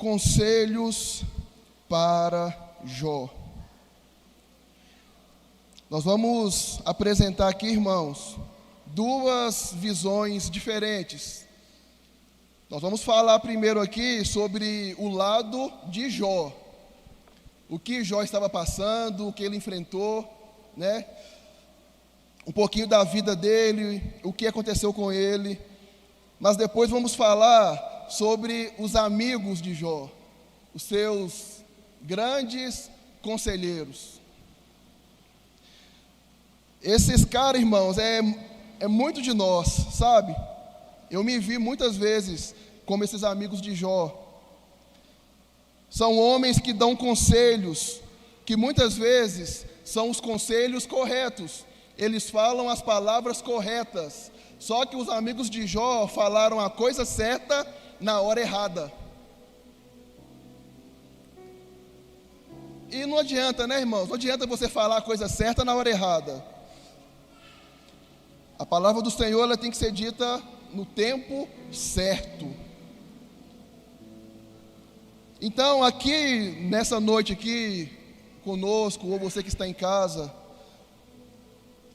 Conselhos para Jó. Nós vamos apresentar aqui, irmãos, duas visões diferentes. Nós vamos falar primeiro aqui sobre o lado de Jó. O que Jó estava passando, o que ele enfrentou, né? Um pouquinho da vida dele, o que aconteceu com ele. Mas depois vamos falar sobre os amigos de Jó, os seus grandes conselheiros. Esses caras, irmãos, é muito de nós, sabe? Eu me vi muitas vezes como esses amigos de Jó. São homens que dão conselhos, que muitas vezes são os conselhos corretos. Eles falam as palavras corretas. Só que os amigos de Jó falaram a coisa certa na hora errada. E não adianta, né, irmãos? Não adianta você falar a coisa certa na hora errada. A palavra do Senhor, ela tem que ser dita no tempo certo. Então, aqui, nessa noite aqui, conosco, ou você que está em casa,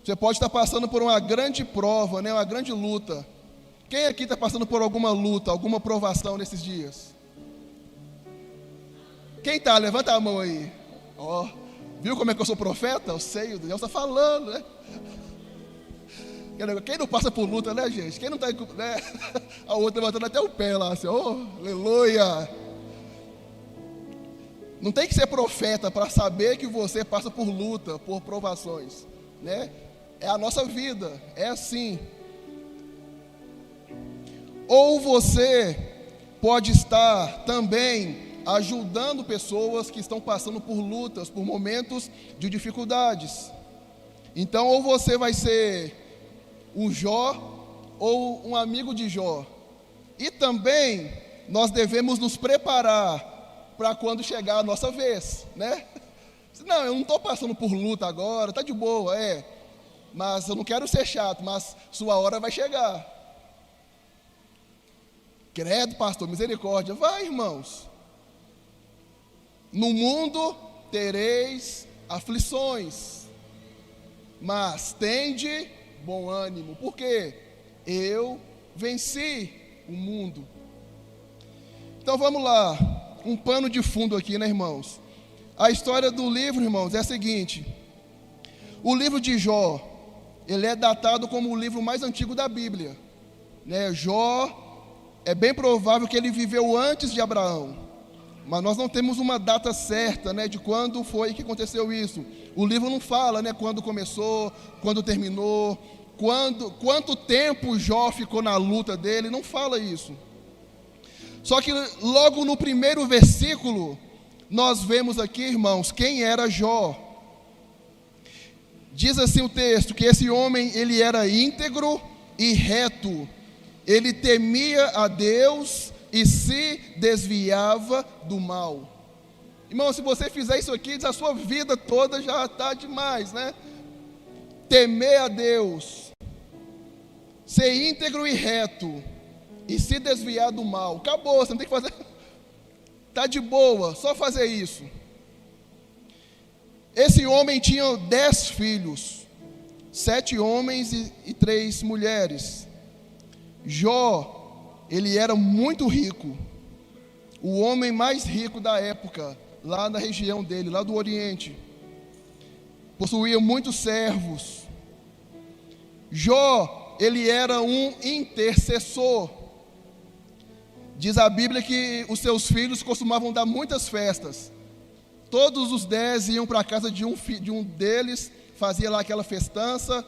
você pode estar passando por uma grande prova, né, uma grande luta. Quem aqui está passando por alguma luta, alguma provação nesses dias? Quem está? Levanta a mão aí. Ó, viu como é que eu sou profeta? Eu sei, o Deus está falando, né? Quem não passa por luta, né, gente? Quem não está, né? A outra levantando até o pé lá, assim, oh, aleluia. Não tem que ser profeta para saber que você passa por luta, por provações, né? É a nossa vida, é assim. Ou você pode estar também ajudando pessoas que estão passando por lutas, por momentos de dificuldades. Então, ou você vai ser um Jó ou um amigo de Jó. E também nós devemos nos preparar para quando chegar a nossa vez, né? Não, eu não estou passando por luta agora, está de boa, mas eu não quero ser chato, mas sua hora vai chegar. Credo, pastor, misericórdia. Vai, irmãos. No mundo tereis aflições, mas tende bom ânimo, porque eu venci o mundo. Então vamos lá, um pano de fundo aqui, né, irmãos? A história do livro, irmãos, é a seguinte. O livro de Jó, ele é datado como o livro mais antigo da Bíblia, né? Jó, é bem provável que ele viveu antes de Abraão, mas nós não temos uma data certa, né, de quando foi que aconteceu isso. O livro não fala, né, quando começou, quando terminou, quanto tempo Jó ficou na luta dele, não fala isso. Só que logo no primeiro versículo, nós vemos aqui, irmãos, quem era Jó. Diz assim o texto, que esse homem, ele era íntegro e reto, ele temia a Deus e se desviava do mal. Irmão, se você fizer isso aqui, a sua vida toda já está demais, né? Temer a Deus, ser íntegro e reto, e se desviar do mal. Acabou, você não tem que fazer. Está de boa, só fazer isso. Esse homem tinha 10 filhos, 7 homens e 3 mulheres. Jó, ele era muito rico, o homem mais rico da época, lá na região dele, lá do Oriente. Possuía muitos servos. Jó, ele era um intercessor. Diz a Bíblia que os seus filhos costumavam dar muitas festas. Todos os 10 iam para a casa de um deles, fazia lá aquela festança.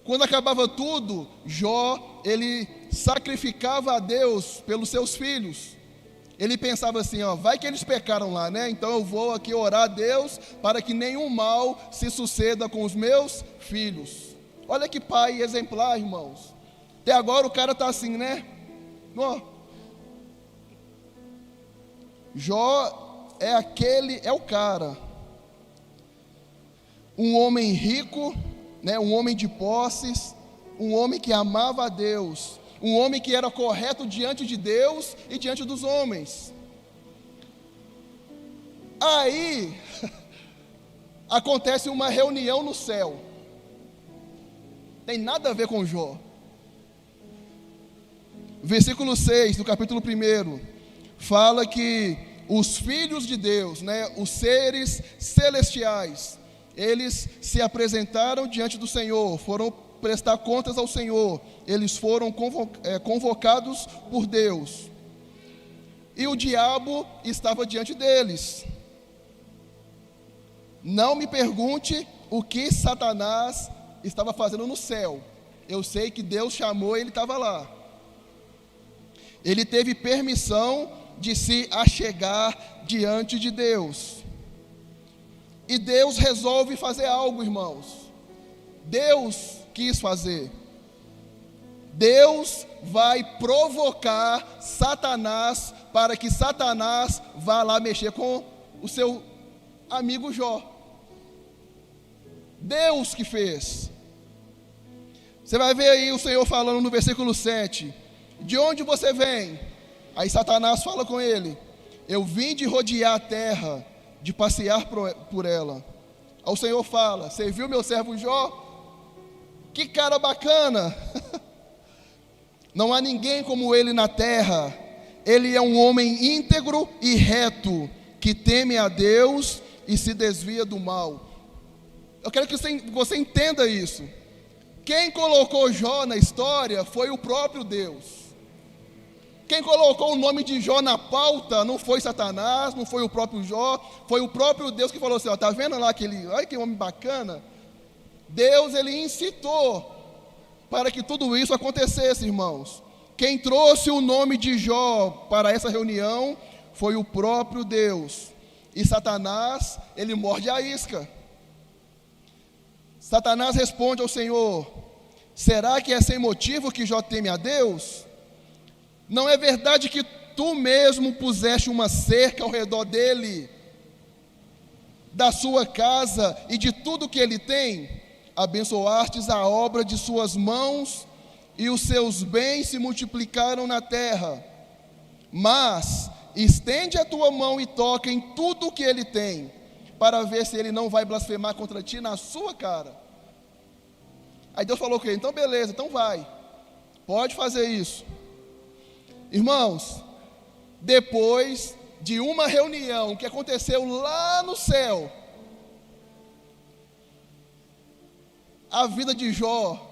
Quando acabava tudo, Jó, ele sacrificava a Deus pelos seus filhos. Ele pensava assim, vai que eles pecaram lá, né? Então eu vou aqui orar a Deus para que nenhum mal se suceda com os meus filhos. Olha que pai exemplar, irmãos. Até agora o cara está assim, né? Jó é o cara. Um homem rico, né? Um homem de posses, um homem que amava a Deus, um homem que era correto diante de Deus e diante dos homens. Aí, acontece uma reunião no céu. Tem nada a ver com Jó. Versículo 6 do capítulo 1 fala que os filhos de Deus, os seres celestiais, eles se apresentaram diante do Senhor, foram prestar contas ao Senhor, eles foram convocados por Deus, e o diabo estava diante deles. Não me pergunte o que Satanás estava fazendo no céu. Eu sei que Deus chamou e ele estava lá. Ele teve permissão de se achegar diante de Deus. E Deus resolve fazer algo, irmãos. Deus quis fazer. Deus vai provocar Satanás para que Satanás vá lá mexer com o seu amigo Jó. Deus que fez. Você vai ver aí o Senhor falando no versículo 7. De onde você vem? Aí Satanás fala com ele: eu vim de rodear a terra, de passear por ela. Aí o Senhor fala: você viu meu servo Jó? Que cara bacana. Não há ninguém como ele na terra. Ele é um homem íntegro e reto, que teme a Deus e se desvia do mal. Eu quero que você entenda isso. Quem colocou Jó na história foi o próprio Deus. Quem colocou o nome de Jó na pauta não foi Satanás, não foi o próprio Jó, foi o próprio Deus que falou assim: tá vendo lá olha que homem bacana? Deus, ele incitou para que tudo isso acontecesse, irmãos. Quem trouxe o nome de Jó para essa reunião foi o próprio Deus. E Satanás, ele morde a isca. Satanás responde ao Senhor: será que é sem motivo que Jó teme a Deus? Não é verdade que tu mesmo puseste uma cerca ao redor dele, da sua casa e de tudo que ele tem? Abençoastes a obra de suas mãos, e os seus bens se multiplicaram na terra. Mas estende a tua mão e toca em tudo o que ele tem, para ver se ele não vai blasfemar contra ti na sua cara. Aí Deus falou que então beleza, então vai, pode fazer isso. Irmãos, depois de uma reunião que aconteceu lá no céu, a vida de Jó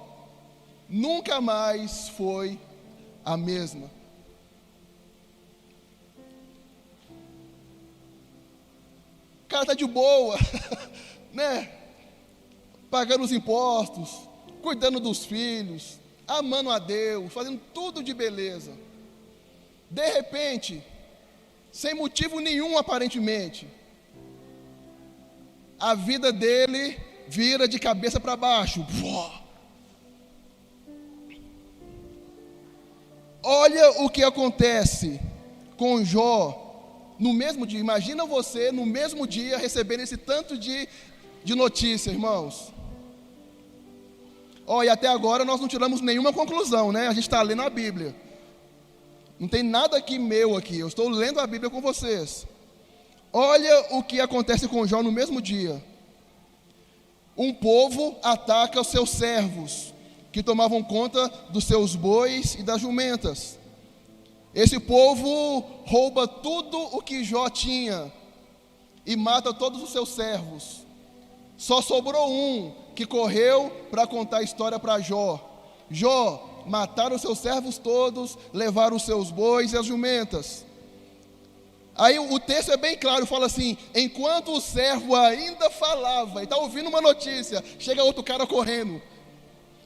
nunca mais foi a mesma. O cara está de boa, pagando os impostos, cuidando dos filhos, amando a Deus, fazendo tudo de beleza. De repente, sem motivo nenhum aparentemente, a vida dele vira de cabeça para baixo. Olha o que acontece com Jó no mesmo dia. Imagina você no mesmo dia recebendo esse tanto de notícia, irmãos. E até agora nós não tiramos nenhuma conclusão, A gente está lendo a Bíblia. Não tem nada aqui meu aqui, eu estou lendo a Bíblia com vocês. Olha o que acontece com Jó no mesmo dia. Um povo ataca os seus servos, que tomavam conta dos seus bois e das jumentas. Esse povo rouba tudo o que Jó tinha e mata todos os seus servos. Só sobrou um que correu para contar a história para Jó. Jó, mataram os seus servos todos, levaram os seus bois e as jumentas. Aí o texto é bem claro, fala assim: enquanto o servo ainda falava, e está ouvindo uma notícia, chega outro cara correndo.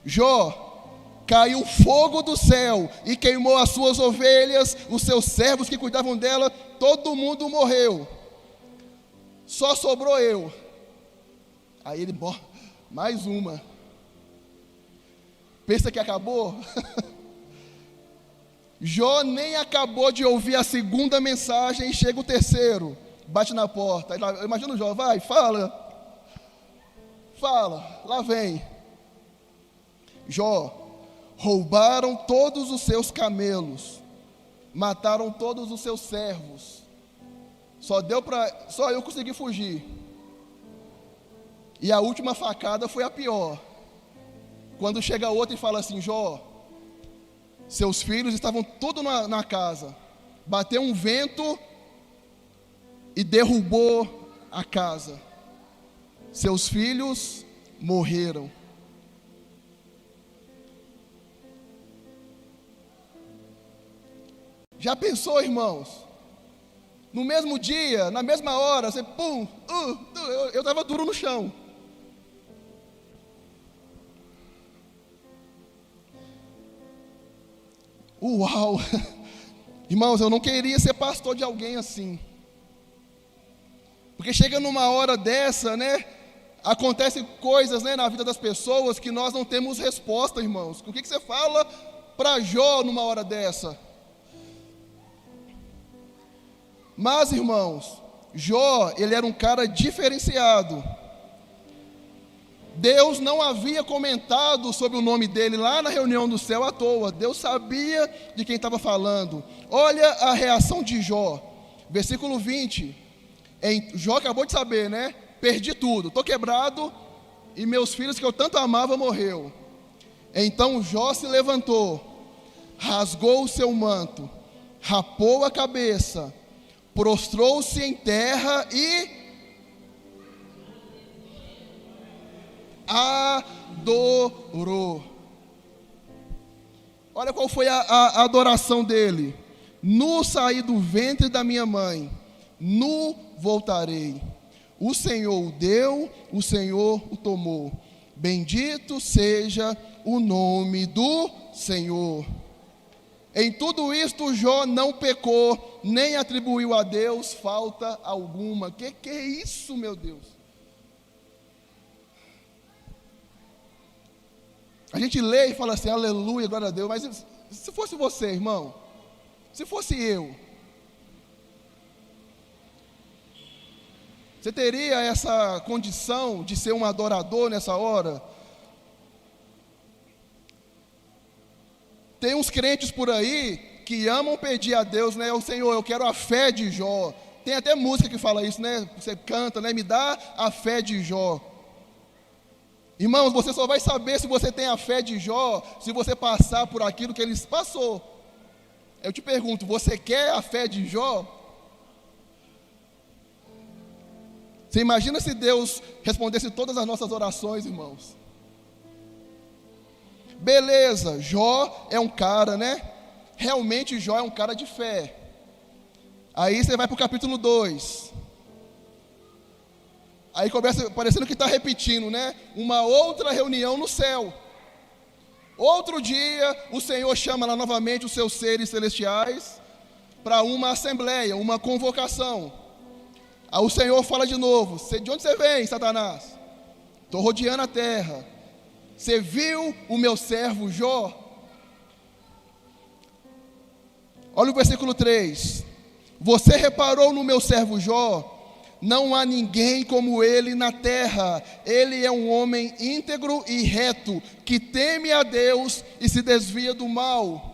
Jó, caiu fogo do céu e queimou as suas ovelhas, os seus servos que cuidavam dela, todo mundo morreu. Só sobrou eu. Aí ele, mais uma. Pensa que acabou? Jó nem acabou de ouvir a segunda mensagem e chega o terceiro, bate na porta. Imagina o Jó, vai, fala, lá vem. Jó, roubaram todos os seus camelos, mataram todos os seus servos. Só eu consegui fugir. E a última facada foi a pior. Quando chega outro e fala assim: Jó, seus filhos estavam todos na casa. Bateu um vento e derrubou a casa. Seus filhos morreram. Já pensou, irmãos? No mesmo dia, na mesma hora, você pum, eu estava duro no chão. Uau! Irmãos, eu não queria ser pastor de alguém assim. Porque chega numa hora dessa, né? Acontecem coisas, né, na vida das pessoas que nós não temos resposta, irmãos. O que você fala para Jó numa hora dessa? Mas, irmãos, Jó, ele era um cara diferenciado. Deus não havia comentado sobre o nome dele lá na reunião do céu à toa. Deus sabia de quem estava falando. Olha a reação de Jó. Versículo 20. Jó acabou de saber, né? Perdi tudo, estou quebrado e meus filhos que eu tanto amava morreu. Então Jó se levantou, rasgou o seu manto, rapou a cabeça, prostrou-se em terra e adorou. Olha qual foi a adoração dele. Nu saí do ventre da minha mãe, nu voltarei. O Senhor o deu, o Senhor o tomou. Bendito seja o nome do Senhor. Em tudo isto Jó não pecou, nem atribuiu a Deus falta alguma. Que é isso, meu Deus? A gente lê e fala assim, aleluia, glória a Deus. Mas se fosse você, irmão, se fosse eu, você teria essa condição de ser um adorador nessa hora? Tem uns crentes por aí que amam pedir a Deus, né? O Senhor, eu quero a fé de Jó. Tem até música que fala isso, né? Você canta, né? Me dá a fé de Jó. Irmãos, você só vai saber se você tem a fé de Jó se você passar por aquilo que ele passou. Eu te pergunto, você quer a fé de Jó? Você imagina se Deus respondesse todas as nossas orações, irmãos? Beleza, Jó é um cara, né? Realmente Jó é um cara de fé. Aí você vai para o capítulo 2. Aí começa parecendo que está repetindo, né? Uma outra reunião no céu. Outro dia, o Senhor chama lá novamente os seus seres celestiais para uma assembleia, uma convocação. Aí o Senhor fala de novo: de onde você vem, Satanás? Estou rodeando a terra. Você viu o meu servo Jó? Olha o versículo 3. Você reparou no meu servo Jó? Não há ninguém como ele na terra. Ele é um homem íntegro e reto, que teme a Deus e se desvia do mal.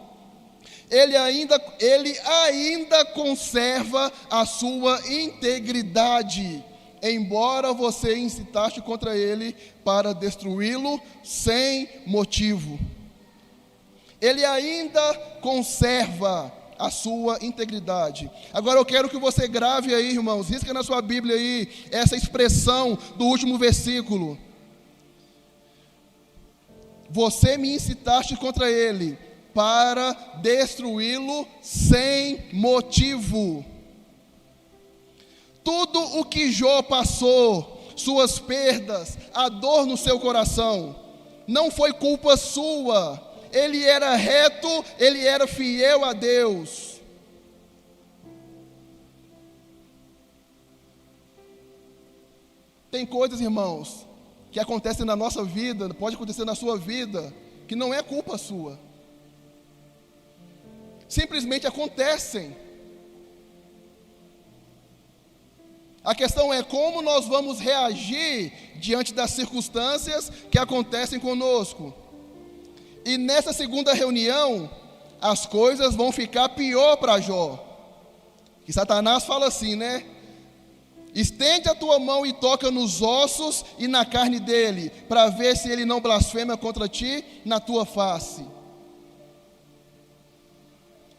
Ele ainda conserva a sua integridade, embora você incitaste contra ele para destruí-lo sem motivo. Ele ainda conserva a sua integridade. Agora eu quero que você grave aí, irmãos, risca na sua Bíblia aí essa expressão do último versículo. Você me incitaste contra ele para destruí-lo sem motivo. Tudo o que Jó passou, suas perdas, a dor no seu coração, não foi culpa sua. Ele era reto, ele era fiel a Deus. Tem coisas, irmãos, que acontecem na nossa vida, pode acontecer na sua vida, que não é culpa sua. Simplesmente acontecem. A questão é como nós vamos reagir diante das circunstâncias que acontecem conosco. E nessa segunda reunião, as coisas vão ficar pior para Jó. E Satanás fala assim, né? Estende a tua mão e toca nos ossos e na carne dele, para ver se ele não blasfema contra ti na tua face.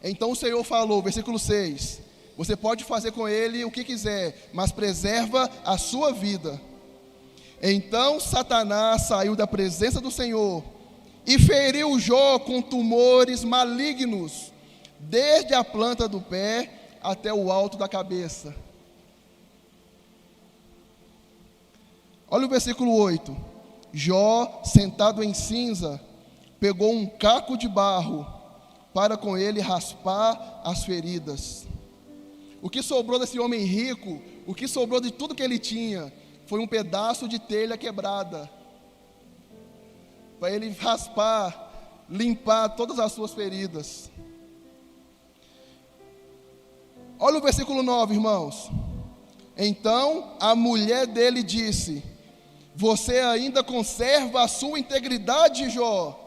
Então o Senhor falou, versículo 6, você pode fazer com ele o que quiser, mas preserva a sua vida. Então Satanás saiu da presença do Senhor e feriu Jó com tumores malignos, desde a planta do pé até o alto da cabeça. Olha o versículo 8. Jó, sentado em cinza, pegou um caco de barro para com ele raspar as feridas. O que sobrou desse homem rico, o que sobrou de tudo que ele tinha, foi um pedaço de telha quebrada, para ele raspar, limpar todas as suas feridas. Olha o versículo 9, irmãos. Então a mulher dele disse: você ainda conserva a sua integridade, Jó?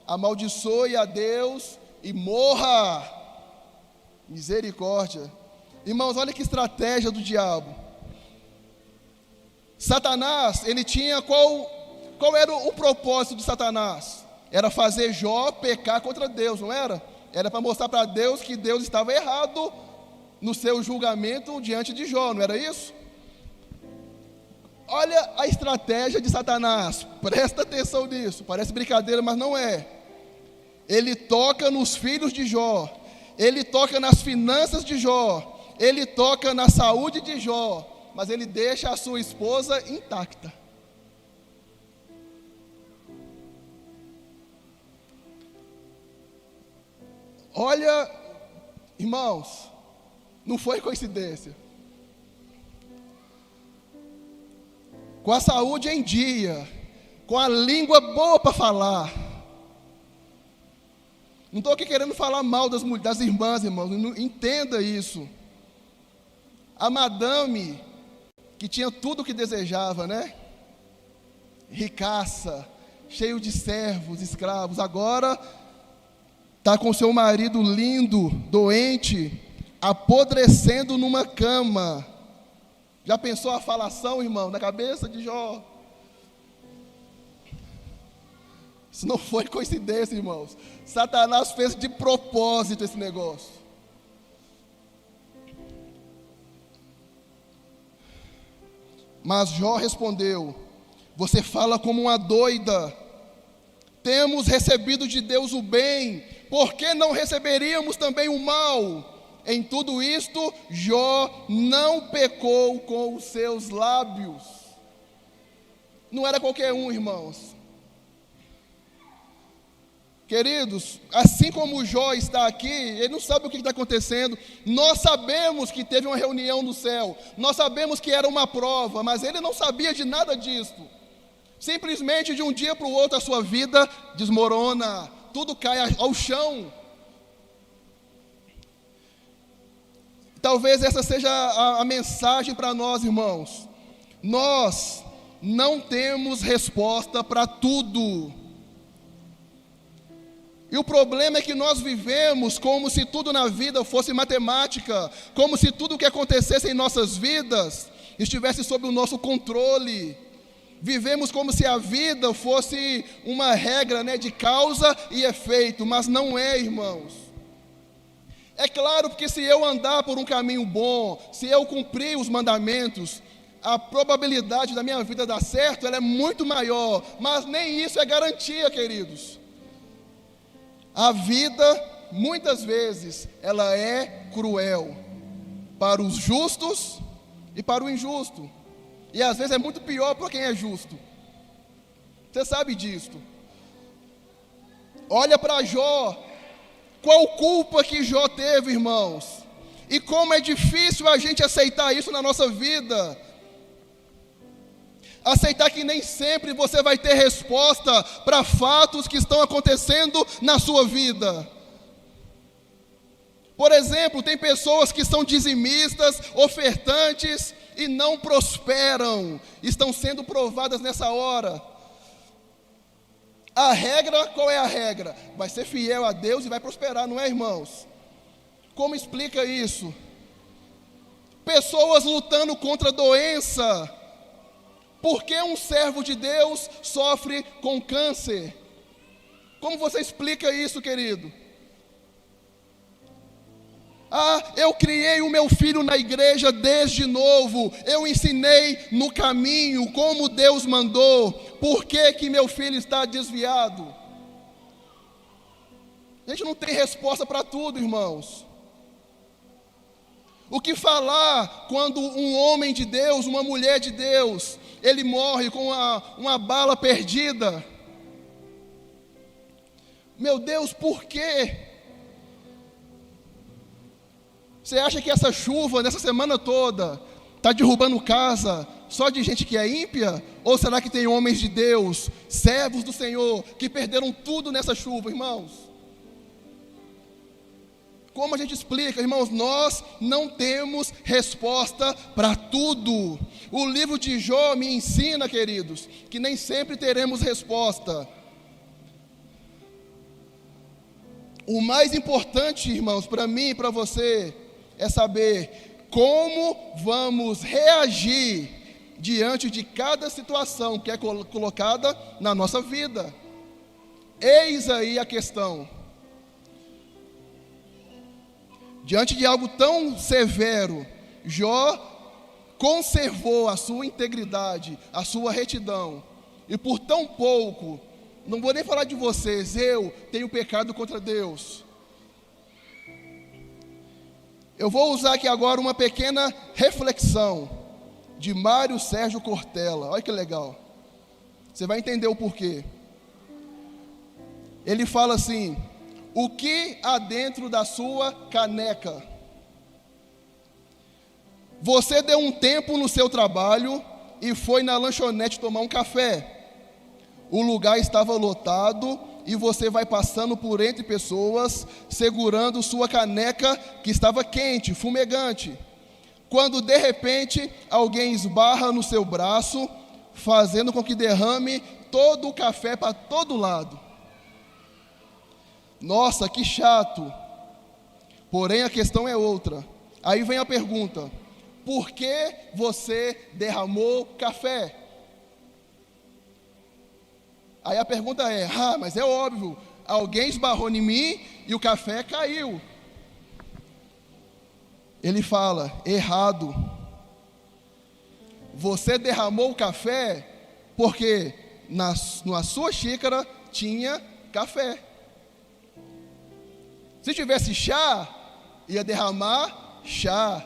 Amaldiçoe a Deus e morra. Misericórdia. Irmãos, olha que estratégia do diabo. Satanás, ele tinha qual era o propósito de Satanás? Era fazer Jó pecar contra Deus, não era? Era para mostrar para Deus que Deus estava errado no seu julgamento diante de Jó, não era isso? Olha a estratégia de Satanás, presta atenção nisso, parece brincadeira, mas não é. Ele toca nos filhos de Jó, ele toca nas finanças de Jó, ele toca na saúde de Jó, mas ele deixa a sua esposa intacta. Olha, irmãos, não foi coincidência. Com a saúde em dia, com a língua boa para falar. Não estou aqui querendo falar mal das irmãs, irmãos, entenda isso. A madame, que tinha tudo o que desejava, né? Ricaça, cheio de servos, escravos, agora está com seu marido lindo, doente, apodrecendo numa cama. Já pensou a falação, irmão, na cabeça de Jó? Isso não foi coincidência, irmãos. Satanás fez de propósito esse negócio. Mas Jó respondeu: você fala como uma doida. Temos recebido de Deus o bem, por que não receberíamos também o mal? Em tudo isto, Jó não pecou com os seus lábios. Não era qualquer um, irmãos. Queridos, assim como Jó está aqui, ele não sabe o que está acontecendo. Nós sabemos que teve uma reunião no céu, nós sabemos que era uma prova, mas ele não sabia de nada disso. Simplesmente de um dia para o outro a sua vida desmorona, tudo cai ao chão. Talvez essa seja a mensagem para nós, irmãos. Nós não temos resposta para tudo. E o problema é que nós vivemos como se tudo na vida fosse matemática, como se tudo o que acontecesse em nossas vidas estivesse sob o nosso controle. Vivemos como se a vida fosse uma regra, né, de causa e efeito, mas não é, irmãos. É claro, porque se eu andar por um caminho bom, se eu cumprir os mandamentos, a probabilidade da minha vida dar certo, ela é muito maior, mas nem isso é garantia, queridos. A vida, muitas vezes, ela é cruel, para os justos e para o injusto, e às vezes é muito pior para quem é justo. Você sabe disso. Olha para Jó. Qual culpa que Jó teve, irmãos? E como é difícil a gente aceitar isso na nossa vida. Aceitar que nem sempre você vai ter resposta para fatos que estão acontecendo na sua vida. Por exemplo, tem pessoas que são dizimistas, ofertantes e não prosperam. Estão sendo provadas nessa hora. A regra, qual é a regra? Vai ser fiel a Deus e vai prosperar, não é, irmãos? Como explica isso? pessoas lutando contra a doença. Por que um servo de Deus sofre com câncer? Como você explica isso, querido? Eu criei o meu filho na igreja desde novo, eu ensinei no caminho como Deus mandou, por que que meu filho está desviado? A gente não tem resposta para tudo, irmãos. O que falar quando um homem de Deus, uma mulher de Deus, ele morre com uma bala perdida? Meu Deus, por quê? Você acha que essa chuva, nessa semana toda, está derrubando casa só de gente que é ímpia? Ou será que tem homens de Deus, servos do Senhor, que perderam tudo nessa chuva, irmãos? Como a gente explica, irmãos? Nós não temos resposta para tudo. O livro de Jó me ensina, queridos, que nem sempre teremos resposta. O mais importante, irmãos, para mim e para você, é saber como vamos reagir diante de cada situação que é colocada na nossa vida. Eis aí a questão. Diante de algo tão severo, Jó conservou a sua integridade, a sua retidão, e por tão pouco, não vou nem falar de vocês, eu tenho pecado contra Deus. Eu vou usar aqui agora uma pequena reflexão de Mário Sérgio Cortella. Olha que legal. Você vai entender o porquê. Ele fala assim: o que há dentro da sua caneca? Você deu um tempo no seu trabalho e foi na lanchonete tomar um café. O lugar estava lotado e você vai passando por entre pessoas, segurando sua caneca que estava quente, fumegante. Quando de repente alguém esbarra no seu braço, fazendo com que derrame todo o café para todo lado. Nossa, que chato. Porém a questão é outra. Aí vem a pergunta: por que você derramou café? Aí a pergunta é: mas é óbvio, alguém esbarrou em mim e o café caiu. Ele fala: errado. Você derramou o café porque na sua xícara tinha café. Se tivesse chá, ia derramar chá.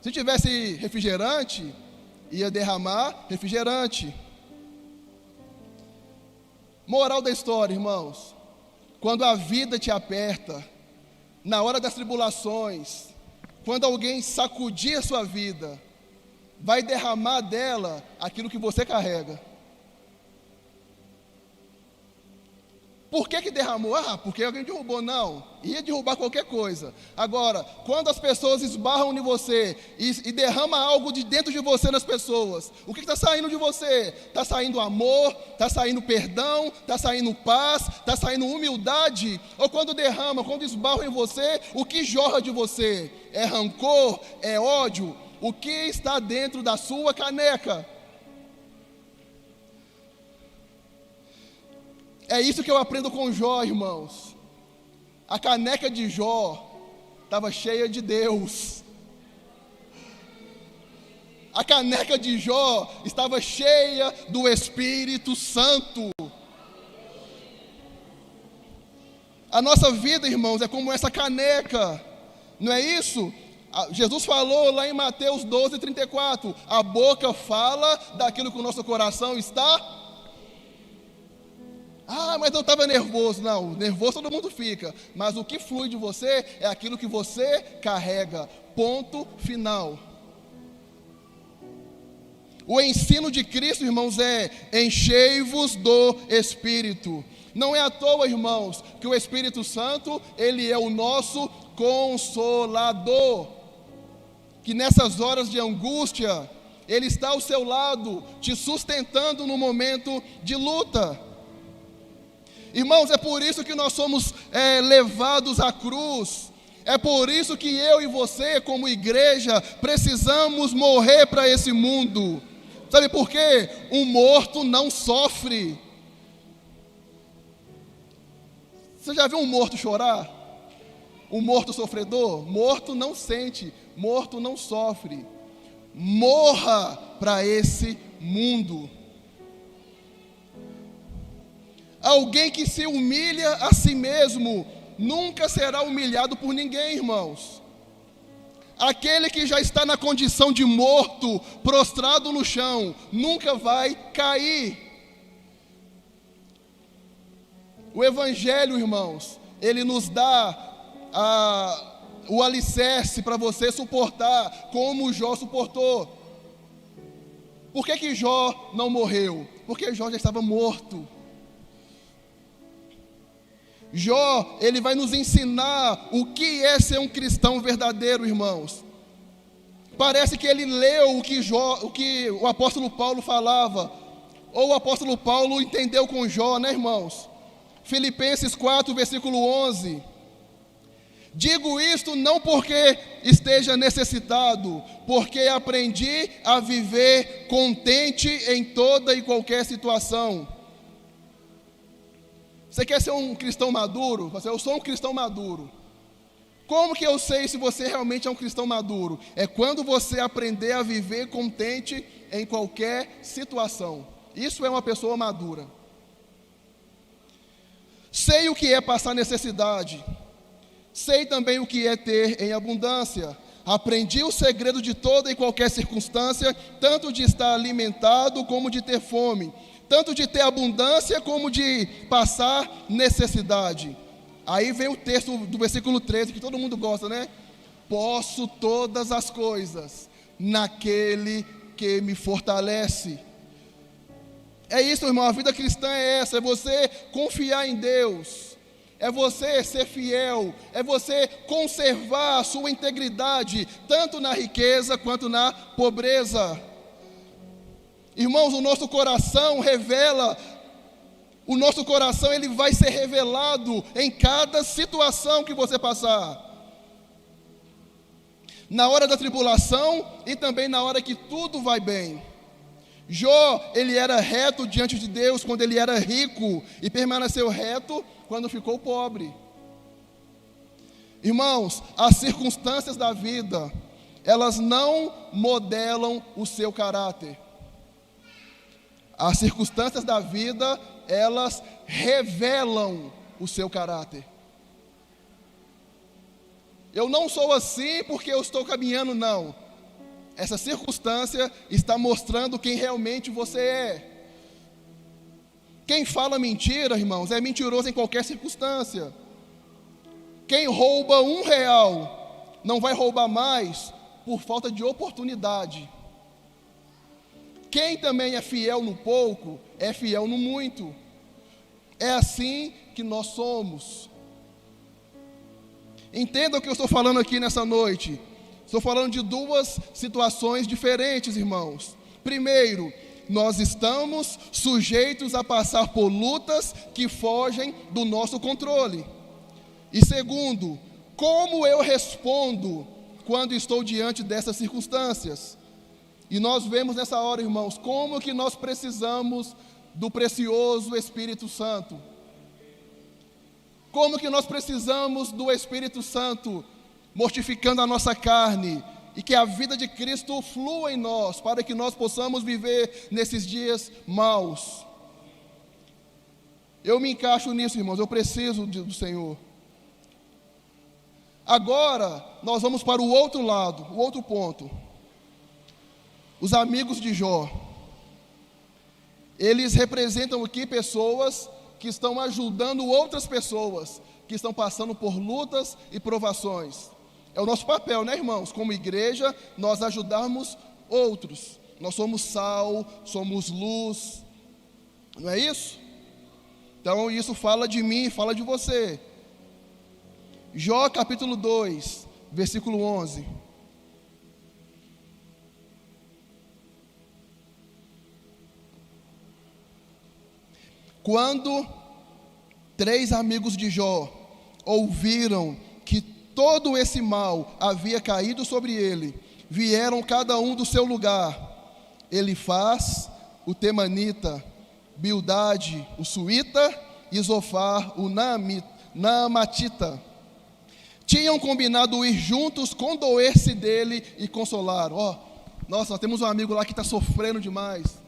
Se tivesse refrigerante, ia derramar refrigerante. Moral da história, irmãos: quando a vida te aperta, na hora das tribulações, quando alguém sacudir a sua vida, vai derramar dela aquilo que você carrega. Por que derramou? Porque alguém derrubou. Não, ia derrubar qualquer coisa. Agora, quando as pessoas esbarram em você e derrama algo de dentro de você nas pessoas, o que está saindo de você? Está saindo amor, está saindo perdão, está saindo paz, está saindo humildade? Ou quando derrama, quando esbarram em você, o que jorra de você? É rancor? É ódio? O que está dentro da sua caneca? É isso que eu aprendo com Jó, irmãos. A caneca de Jó estava cheia de Deus. A caneca de Jó estava cheia do Espírito Santo. A nossa vida, irmãos, é como essa caneca. Não é isso? Jesus falou lá em Mateus 12:34. A boca fala daquilo que o nosso coração está. Mas eu estava nervoso. Não, nervoso todo mundo fica. Mas o que flui de você é aquilo que você carrega. Ponto final. O ensino de Cristo, irmãos, é: enchei-vos do Espírito. Não é à toa, irmãos, que o Espírito Santo, ele é o nosso Consolador. Que nessas horas de angústia, ele está ao seu lado, te sustentando no momento de luta. Irmãos, é por isso que nós somos levados à cruz. É por isso que eu e você, como igreja, precisamos morrer para esse mundo. Sabe por quê? Um morto não sofre. Você já viu um morto chorar? Um morto sofredor? Morto não sente, morto não sofre. Morra para esse mundo. Alguém que se humilha a si mesmo nunca será humilhado por ninguém, irmãos. Aquele que já está na condição de morto, prostrado no chão, nunca vai cair. O Evangelho, irmãos, ele nos dá o alicerce para você suportar como Jó suportou. Por que Jó não morreu? Porque Jó já estava morto. Jó, ele vai nos ensinar o que é ser um cristão verdadeiro, irmãos. Parece que ele leu o que o apóstolo Paulo falava, ou o apóstolo Paulo entendeu com Jó, né, irmãos? Filipenses 4, versículo 11. Digo isto não porque esteja necessitado, porque aprendi a viver contente em toda e qualquer situação. Você quer ser um cristão maduro? Eu sou um cristão maduro. Como que eu sei se você realmente é um cristão maduro? É quando você aprender a viver contente em qualquer situação. Isso é uma pessoa madura. Sei o que é passar necessidade. Sei também o que é ter em abundância. Aprendi o segredo de toda e qualquer circunstância, tanto de estar alimentado como de ter fome, tanto de ter abundância como de passar necessidade. Aí vem o texto do versículo 13, que todo mundo gosta, né? Posso todas as coisas naquele que me fortalece. É isso, irmão, a vida cristã é essa, é você confiar em Deus, é você ser fiel, é você conservar a sua integridade, tanto na riqueza quanto na pobreza. Irmãos, o nosso coração ele vai ser revelado em cada situação que você passar. Na hora da tribulação e também na hora que tudo vai bem. Jó, ele era reto diante de Deus quando ele era rico e permaneceu reto quando ficou pobre. Irmãos, as circunstâncias da vida, elas não modelam o seu caráter. As circunstâncias da vida, elas revelam o seu caráter. Eu não sou assim porque eu estou caminhando, não. Essa circunstância está mostrando quem realmente você é. Quem fala mentira, irmãos, é mentiroso em qualquer circunstância. Quem rouba R$1 não vai roubar mais por falta de oportunidade. Quem também é fiel no pouco, é fiel no muito. É assim que nós somos. Entenda o que eu estou falando aqui nessa noite. Estou falando de duas situações diferentes, irmãos. Primeiro, nós estamos sujeitos a passar por lutas que fogem do nosso controle. E segundo, como eu respondo quando estou diante dessas circunstâncias? E nós vemos nessa hora, irmãos, como que nós precisamos do precioso Espírito Santo. Como que nós precisamos do Espírito Santo mortificando a nossa carne e que a vida de Cristo flua em nós, para que nós possamos viver nesses dias maus. Eu me encaixo nisso, irmãos, eu preciso do Senhor. Agora, nós vamos para o outro lado, o outro ponto. Os amigos de Jó. Eles representam aqui pessoas que estão ajudando outras pessoas que estão passando por lutas e provações. É o nosso papel, né, irmãos? Como igreja, nós ajudarmos outros. Nós somos sal, somos luz. Não é isso? Então, isso fala de mim, fala de você. Jó capítulo 2, versículo 11. Quando 3 amigos de Jó ouviram que todo esse mal havia caído sobre ele, vieram cada um do seu lugar. Elifaz, o temanita, Bildade, o suíta, e Zofar, o naamatita. Tinham combinado ir juntos, condoer-se dele e consolar. Nossa, nós temos um amigo lá que está sofrendo demais.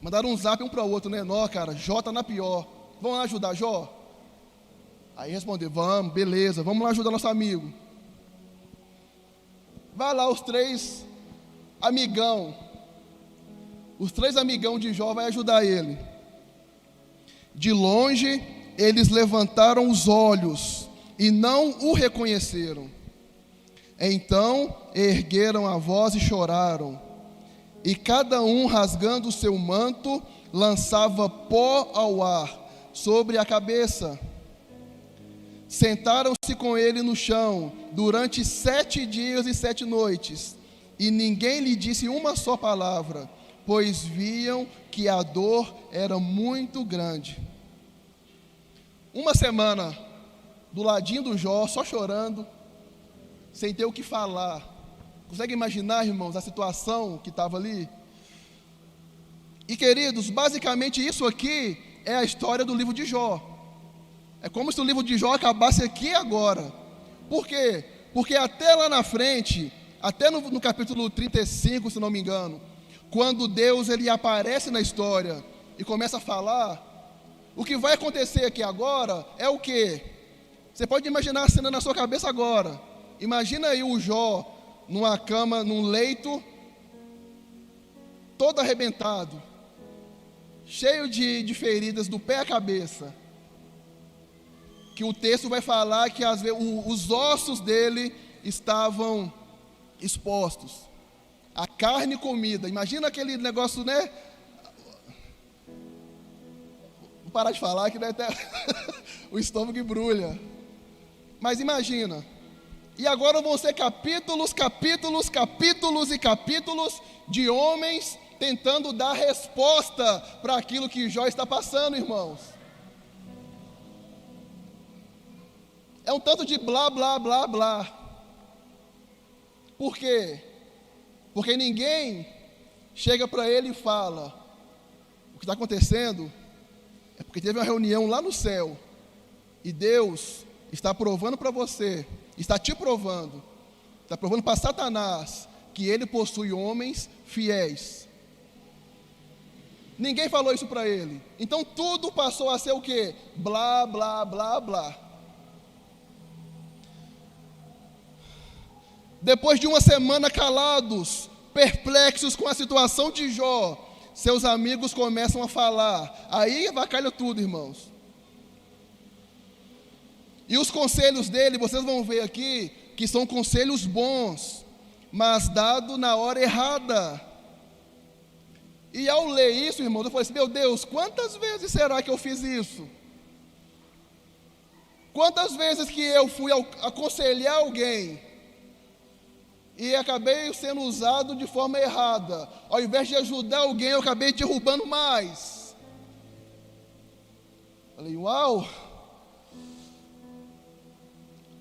Mandaram um zap um para o outro, né? Nó, cara, Jó está na pior. Vamos lá ajudar Jó? Aí respondeu, vamos, beleza, vamos lá ajudar nosso amigo. Vai lá os três amigão de Jó vai ajudar ele. De longe, eles levantaram os olhos e não o reconheceram. Então ergueram a voz e choraram. E cada um, rasgando o seu manto, lançava pó ao ar sobre a cabeça. Sentaram-se com ele no chão durante 7 dias e 7 noites, e ninguém lhe disse uma só palavra, pois viam que a dor era muito grande. Uma semana do ladinho do Jó, só chorando, sem ter o que falar. Consegue imaginar, irmãos, a situação que estava ali? E queridos, basicamente isso aqui é a história do livro de Jó. É como se o livro de Jó acabasse aqui e agora. Por quê? Porque até lá na frente, até no capítulo 35, se não me engano, quando Deus ele aparece na história e começa a falar, o que vai acontecer aqui agora é o quê? Você pode imaginar a cena na sua cabeça agora. Imagina aí o Jó numa cama, num leito, todo arrebentado, cheio de feridas do pé à cabeça. Que o texto vai falar que às vezes os ossos dele estavam expostos. A carne comida. Imagina aquele negócio, né? Vou parar de falar que até o estômago embrulha. Mas imagina. E agora vão ser capítulos e capítulos de homens tentando dar resposta para aquilo que Jó está passando, irmãos. É um tanto de blá, blá, blá, blá. Por quê? Porque ninguém chega para ele e fala: o que está acontecendo é porque teve uma reunião lá no céu e Deus está provando para você, está te provando, está provando para Satanás que ele possui homens fiéis. Ninguém falou isso para ele. Então tudo passou a ser o quê? Blá, blá, blá, blá. Depois de uma semana calados, perplexos com a situação de Jó, seus amigos começam a falar. Aí avacalha tudo, irmãos. E os conselhos dele, vocês vão ver aqui, que são conselhos bons, mas dados na hora errada. E ao ler isso, irmãos, eu falei assim: meu Deus, quantas vezes será que eu fiz isso? Quantas vezes que eu fui aconselhar alguém e acabei sendo usado de forma errada? Ao invés de ajudar alguém, eu acabei derrubando mais. Falei, uau!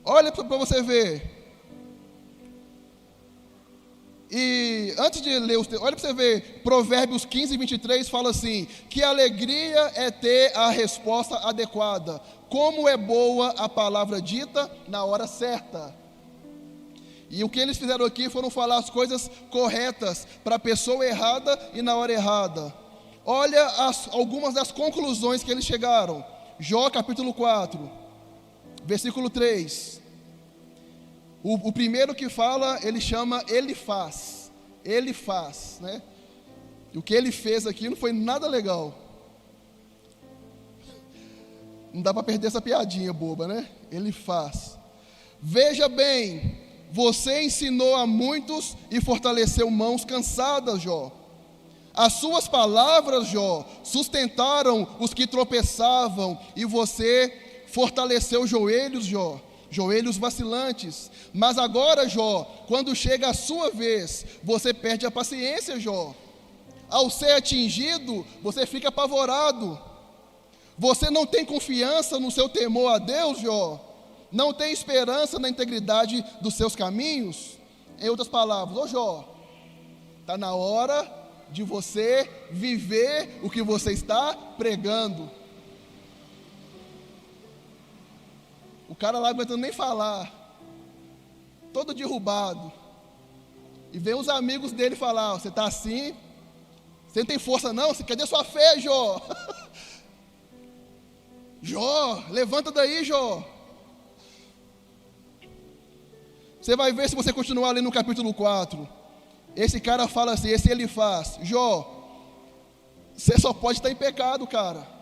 Olha para você ver. E antes de ler os textos, olha para você ver, Provérbios 15, 23 fala assim: que alegria é ter a resposta adequada, como é boa a palavra dita na hora certa. E o que eles fizeram aqui foram falar as coisas corretas para a pessoa errada e na hora errada. Olha algumas das conclusões que eles chegaram. Jó capítulo 4, versículo 3. O primeiro que fala, ele chama Elifaz. Elifaz, né? E o que ele fez aqui não foi nada legal. Não dá para perder essa piadinha boba, né? Elifaz. Veja bem, você ensinou a muitos e fortaleceu mãos cansadas, Jó. As suas palavras, Jó, sustentaram os que tropeçavam, e você fortaleceu joelhos, Jó, joelhos vacilantes. Mas agora, Jó, quando chega a sua vez, você perde a paciência, Jó. Ao ser atingido, você fica apavorado. Você não tem confiança no seu temor a Deus, Jó. não tem esperança na integridade dos seus caminhos? Em outras palavras, ô Jó, está na hora de você viver o que você está pregando. O cara lá não aguentando nem falar, todo derrubado. E vem os amigos dele falar: você está assim, você não tem força não? Cadê sua fé, Jó? Jó, levanta daí, Jó. Você vai ver, se você continuar ali no capítulo 4, esse cara fala assim, esse Elifaz: Jó, você só pode estar em pecado, cara.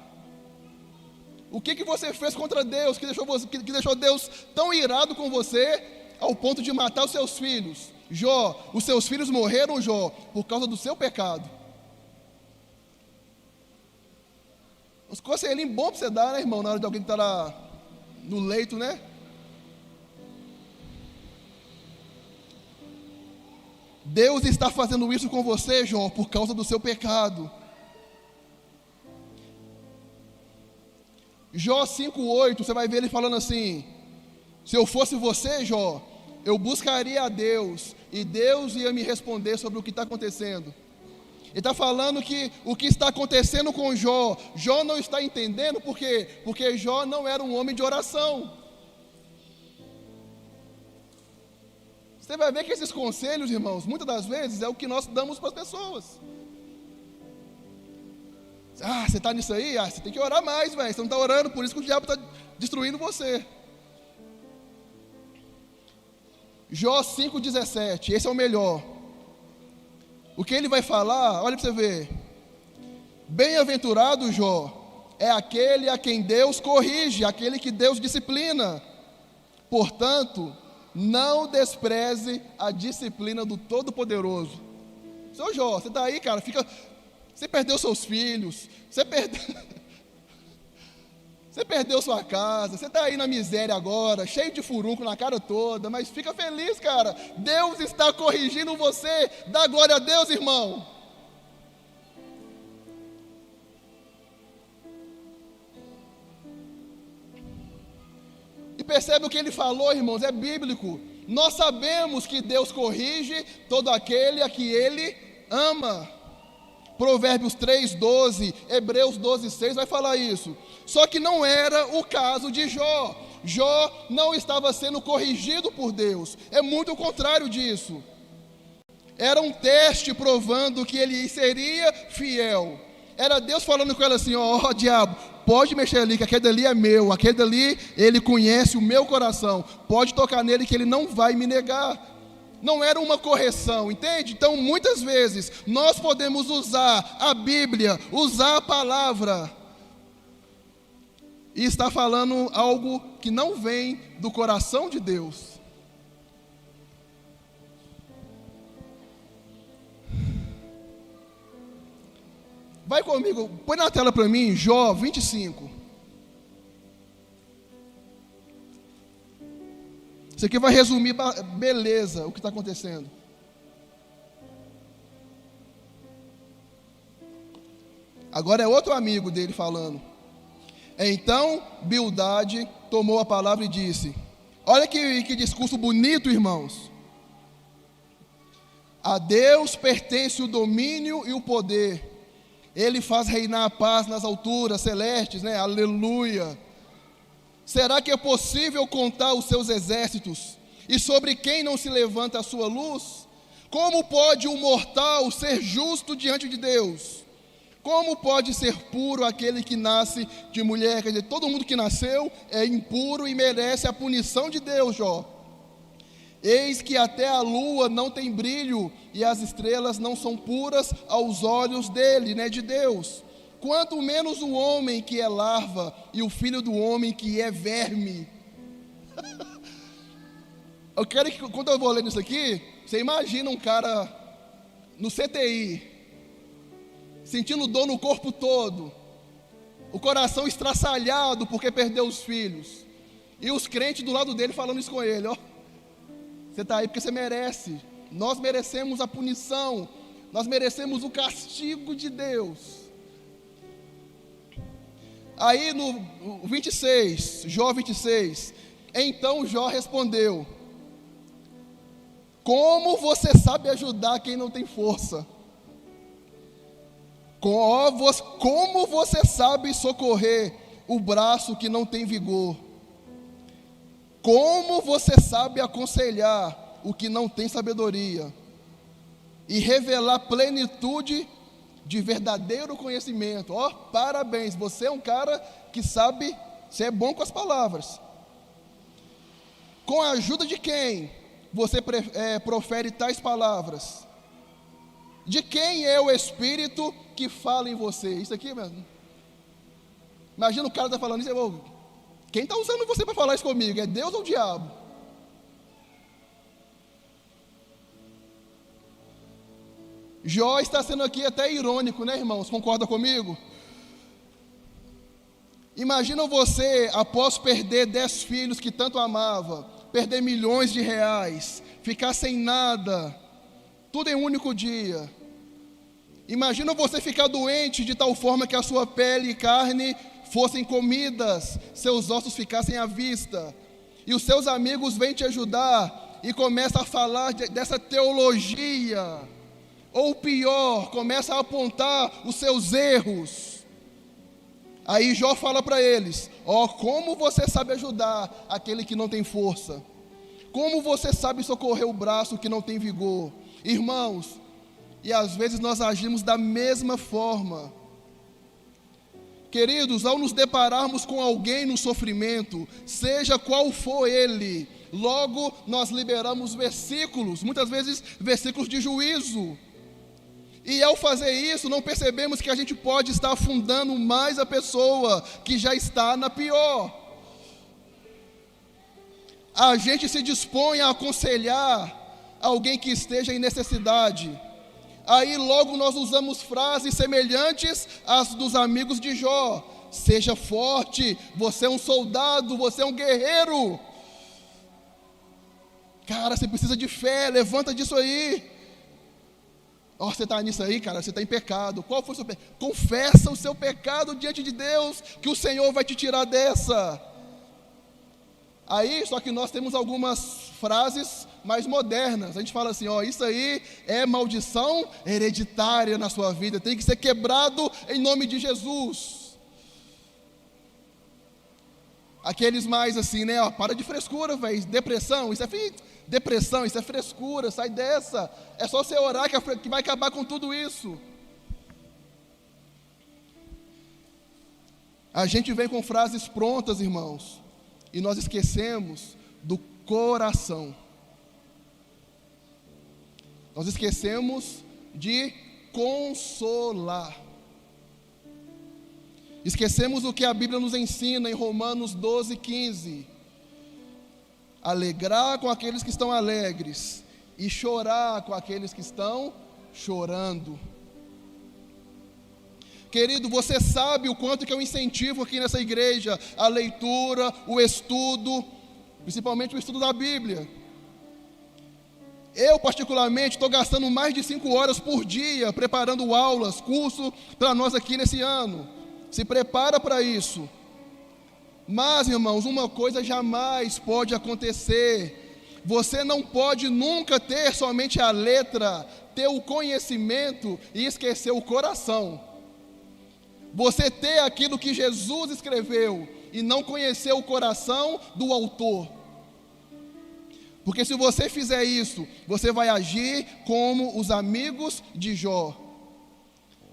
O que você fez contra Deus, que deixou Deus tão irado com você, ao ponto de matar os seus filhos? Jó, os seus filhos morreram, Jó, por causa do seu pecado. Os conselhinhos bons para você dar, né, irmão, na hora de alguém que está lá no leito, né? Deus está fazendo isso com você, Jó, por causa do seu pecado. Jó 5:8, você vai ver ele falando assim: se eu fosse você, Jó, eu buscaria a Deus, e Deus ia me responder sobre o que está acontecendo. Ele está falando que o que está acontecendo com Jó, Jó não está entendendo, por quê? Porque Jó não era um homem de oração. Você vai ver que esses conselhos, irmãos, muitas das vezes é o que nós damos para as pessoas. Ah, você está nisso aí? Ah, você tem que orar mais, velho. Você não está orando, por isso que o diabo está destruindo você. Jó 5:17, esse é o melhor. O que ele vai falar, olha para você ver. Bem-aventurado, Jó, é aquele a quem Deus corrige, aquele que Deus disciplina. Portanto, não despreze a disciplina do Todo-Poderoso. Seu Jó, você está aí, cara, você perdeu seus filhos, você perdeu sua casa, você está aí na miséria agora, cheio de furunco na cara toda, mas fica feliz, cara. Deus está corrigindo você. Dá glória a Deus, irmão. E percebe o que ele falou, irmãos, é bíblico. Nós sabemos que Deus corrige todo aquele a que Ele ama. Provérbios 3:12, Hebreus 12:6 vai falar isso. Só que não era o caso de Jó. Jó não estava sendo corrigido por Deus. É muito o contrário disso. Era um teste provando que ele seria fiel. Era Deus falando com ela assim: ó, diabo, pode mexer ali, que aquele dali é meu. Aquele dali, ele conhece o meu coração. Pode tocar nele que ele não vai me negar. Não era uma correção, entende? Então, muitas vezes, nós podemos usar a Bíblia, usar a palavra, e estar falando algo que não vem do coração de Deus. Vai comigo, põe na tela para mim, Jó 25. Isso aqui vai resumir, beleza, o que está acontecendo. Agora é outro amigo dele falando. Então Bildade tomou a palavra e disse: olha que discurso bonito, irmãos. A Deus pertence o domínio e o poder. Ele faz reinar a paz nas alturas celestes, né? Aleluia. Será que é possível contar os seus exércitos? E sobre quem não se levanta a sua luz? Como pode um mortal ser justo diante de Deus? Como pode ser puro aquele que nasce de mulher? Quer dizer, todo mundo que nasceu é impuro e merece a punição de Deus, Jó. Eis que até a lua não tem brilho e as estrelas não são puras aos olhos dele, né, de Deus. Quanto menos o homem que é larva e o filho do homem que é verme. Eu quero que, quando eu vou ler isso aqui, você imagina um cara no CTI, sentindo dor no corpo todo, o coração estraçalhado porque perdeu os filhos, e os crentes do lado dele falando isso com ele: ó, você está aí porque você merece, nós merecemos a punição, nós merecemos o castigo de Deus. Aí no 26, Jó 26, Então Jó respondeu: como você sabe ajudar quem não tem força? Como você sabe socorrer o braço que não tem vigor? Como você sabe aconselhar o que não tem sabedoria? E revelar plenitude de verdadeiro conhecimento. Ó, parabéns, você é um cara que sabe, você é bom com as palavras. Com a ajuda de quem você profere tais palavras? De quem é o Espírito que fala em você? Isso aqui mesmo. Imagina o cara está falando isso. Quem está usando você para falar isso comigo? É Deus ou o diabo? Jó está sendo aqui até irônico, né, irmãos? Concorda comigo? Imagina você, após perder 10 filhos que tanto amava, perder milhões de reais, ficar sem nada, tudo em um único dia. Imagina você ficar doente de tal forma que a sua pele e carne fossem comidas, seus ossos ficassem à vista, e os seus amigos vêm te ajudar e começam a falar dessa teologia, ou pior, começam a apontar os seus erros. Aí Jó fala para eles: ó, como você sabe ajudar aquele que não tem força? Como você sabe socorrer o braço que não tem vigor? Irmãos, e às vezes nós agimos da mesma forma. Queridos, ao nos depararmos com alguém no sofrimento, seja qual for ele, logo nós liberamos versículos, muitas vezes versículos de juízo. E ao fazer isso, não percebemos que a gente pode estar afundando mais a pessoa que já está na pior. A gente se dispõe a aconselhar alguém que esteja em necessidade. Aí logo nós usamos frases semelhantes às dos amigos de Jó: seja forte, você é um soldado, você é um guerreiro. Cara, você precisa de fé, levanta disso aí. Ó, você está nisso aí, cara, você está em pecado. Qual foi o seu pecado? Confessa o seu pecado diante de Deus, que o Senhor vai te tirar dessa. Aí, só que nós temos algumas frases mais modernas. A gente fala assim: ó, isso aí é maldição hereditária na sua vida, tem que ser quebrado em nome de Jesus. Aqueles mais assim, né? Ó, para de frescura, velho. Depressão, isso é frescura, sai dessa. É só você orar que vai acabar com tudo isso. A gente vem com frases prontas, irmãos, e nós esquecemos do coração. Nós esquecemos de consolar. Esquecemos o que a Bíblia nos ensina em Romanos 12:15. Alegrar com aqueles que estão alegres e chorar com aqueles que estão chorando. Querido, você sabe o quanto que eu incentivo aqui nessa igreja a leitura, o estudo, principalmente o estudo da Bíblia. Eu particularmente estou gastando mais de 5 horas por dia preparando aulas, curso para nós aqui nesse ano. Se prepara para isso. Mas, irmãos, uma coisa jamais pode acontecer: você não pode nunca ter somente a letra, ter o conhecimento e esquecer o coração. Você ter aquilo que Jesus escreveu e não conhecer o coração do autor. Porque se você fizer isso, você vai agir como os amigos de Jó.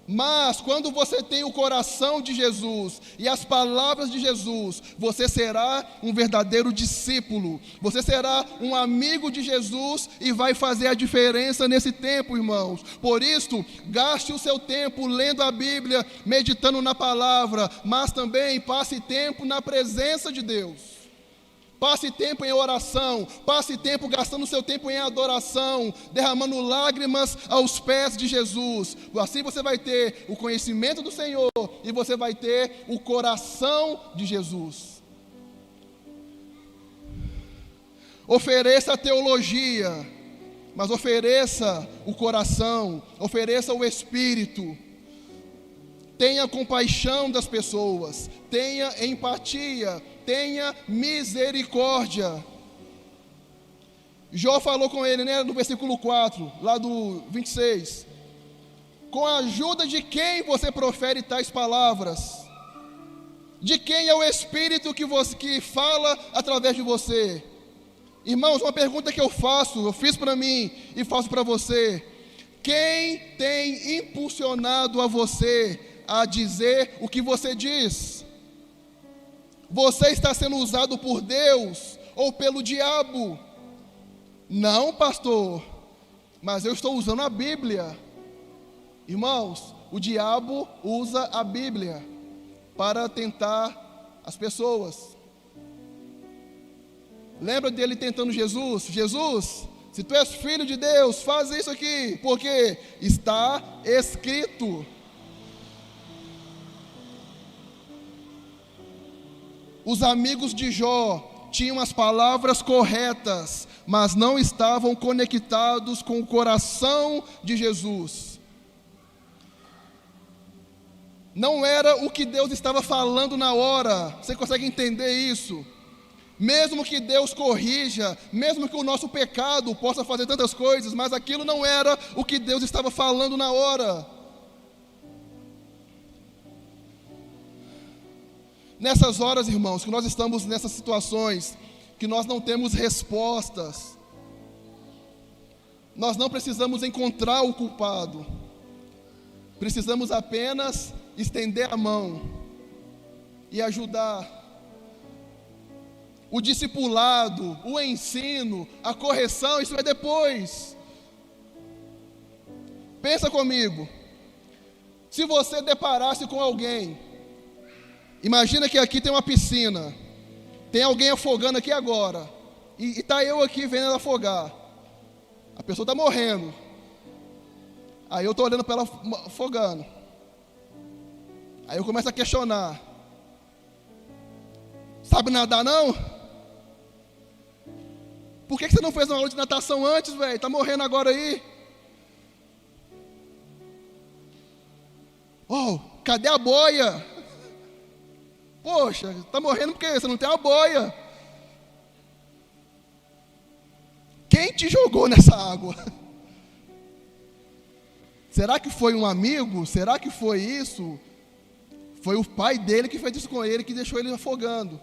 Mas quando você tem o coração de Jesus e as palavras de Jesus, você será um verdadeiro discípulo. Você será um amigo de Jesus e vai fazer a diferença nesse tempo, irmãos. Por isso, gaste o seu tempo lendo a Bíblia, meditando na palavra, mas também passe tempo na presença de Deus. Passe tempo em oração, passe tempo gastando seu tempo em adoração, derramando lágrimas aos pés de Jesus. Assim você vai ter o conhecimento do Senhor e você vai ter o coração de Jesus. Ofereça a teologia, mas ofereça o coração, ofereça o espírito. Tenha compaixão das pessoas, tenha empatia tenha misericórdia. Jó falou com ele, né, no versículo 4, lá do 26. Com a ajuda de quem você profere tais palavras? De quem é o Espírito que fala através de você? Irmãos, uma pergunta que eu fiz para mim e faço para você. Quem tem impulsionado a você a dizer o que você diz? Você está sendo usado por Deus ou pelo diabo? Não, pastor, mas eu estou usando a Bíblia. Irmãos, o diabo usa a Bíblia para tentar as pessoas. Lembra dele tentando Jesus? Jesus, se tu és filho de Deus, faz isso aqui, porque está escrito. Os amigos de Jó tinham as palavras corretas, mas não estavam conectados com o coração de Jesus. Não era o que Deus estava falando na hora. Você consegue entender isso? Mesmo que Deus corrija, mesmo que o nosso pecado possa fazer tantas coisas, mas aquilo não era o que Deus estava falando na hora. Nessas horas, irmãos, que nós estamos nessas situações, que nós não temos respostas, nós não precisamos encontrar o culpado, precisamos apenas estender a mão e ajudar. O discipulado, o ensino, a correção, isso é depois. Pensa comigo, se você deparasse com alguém, imagina que aqui tem uma piscina, tem alguém afogando aqui agora, e está eu aqui vendo ela afogar, a pessoa está morrendo, aí eu estou olhando para ela afogando, aí eu começo a questionar, sabe nadar não? Por que você não fez uma aula de natação antes, velho? Está morrendo agora aí. Oh, cadê a boia? Poxa, está morrendo porque você não tem a boia. Quem te jogou nessa água? Será que foi um amigo? Será que foi isso? Foi o pai dele que fez isso com ele, que deixou ele afogando.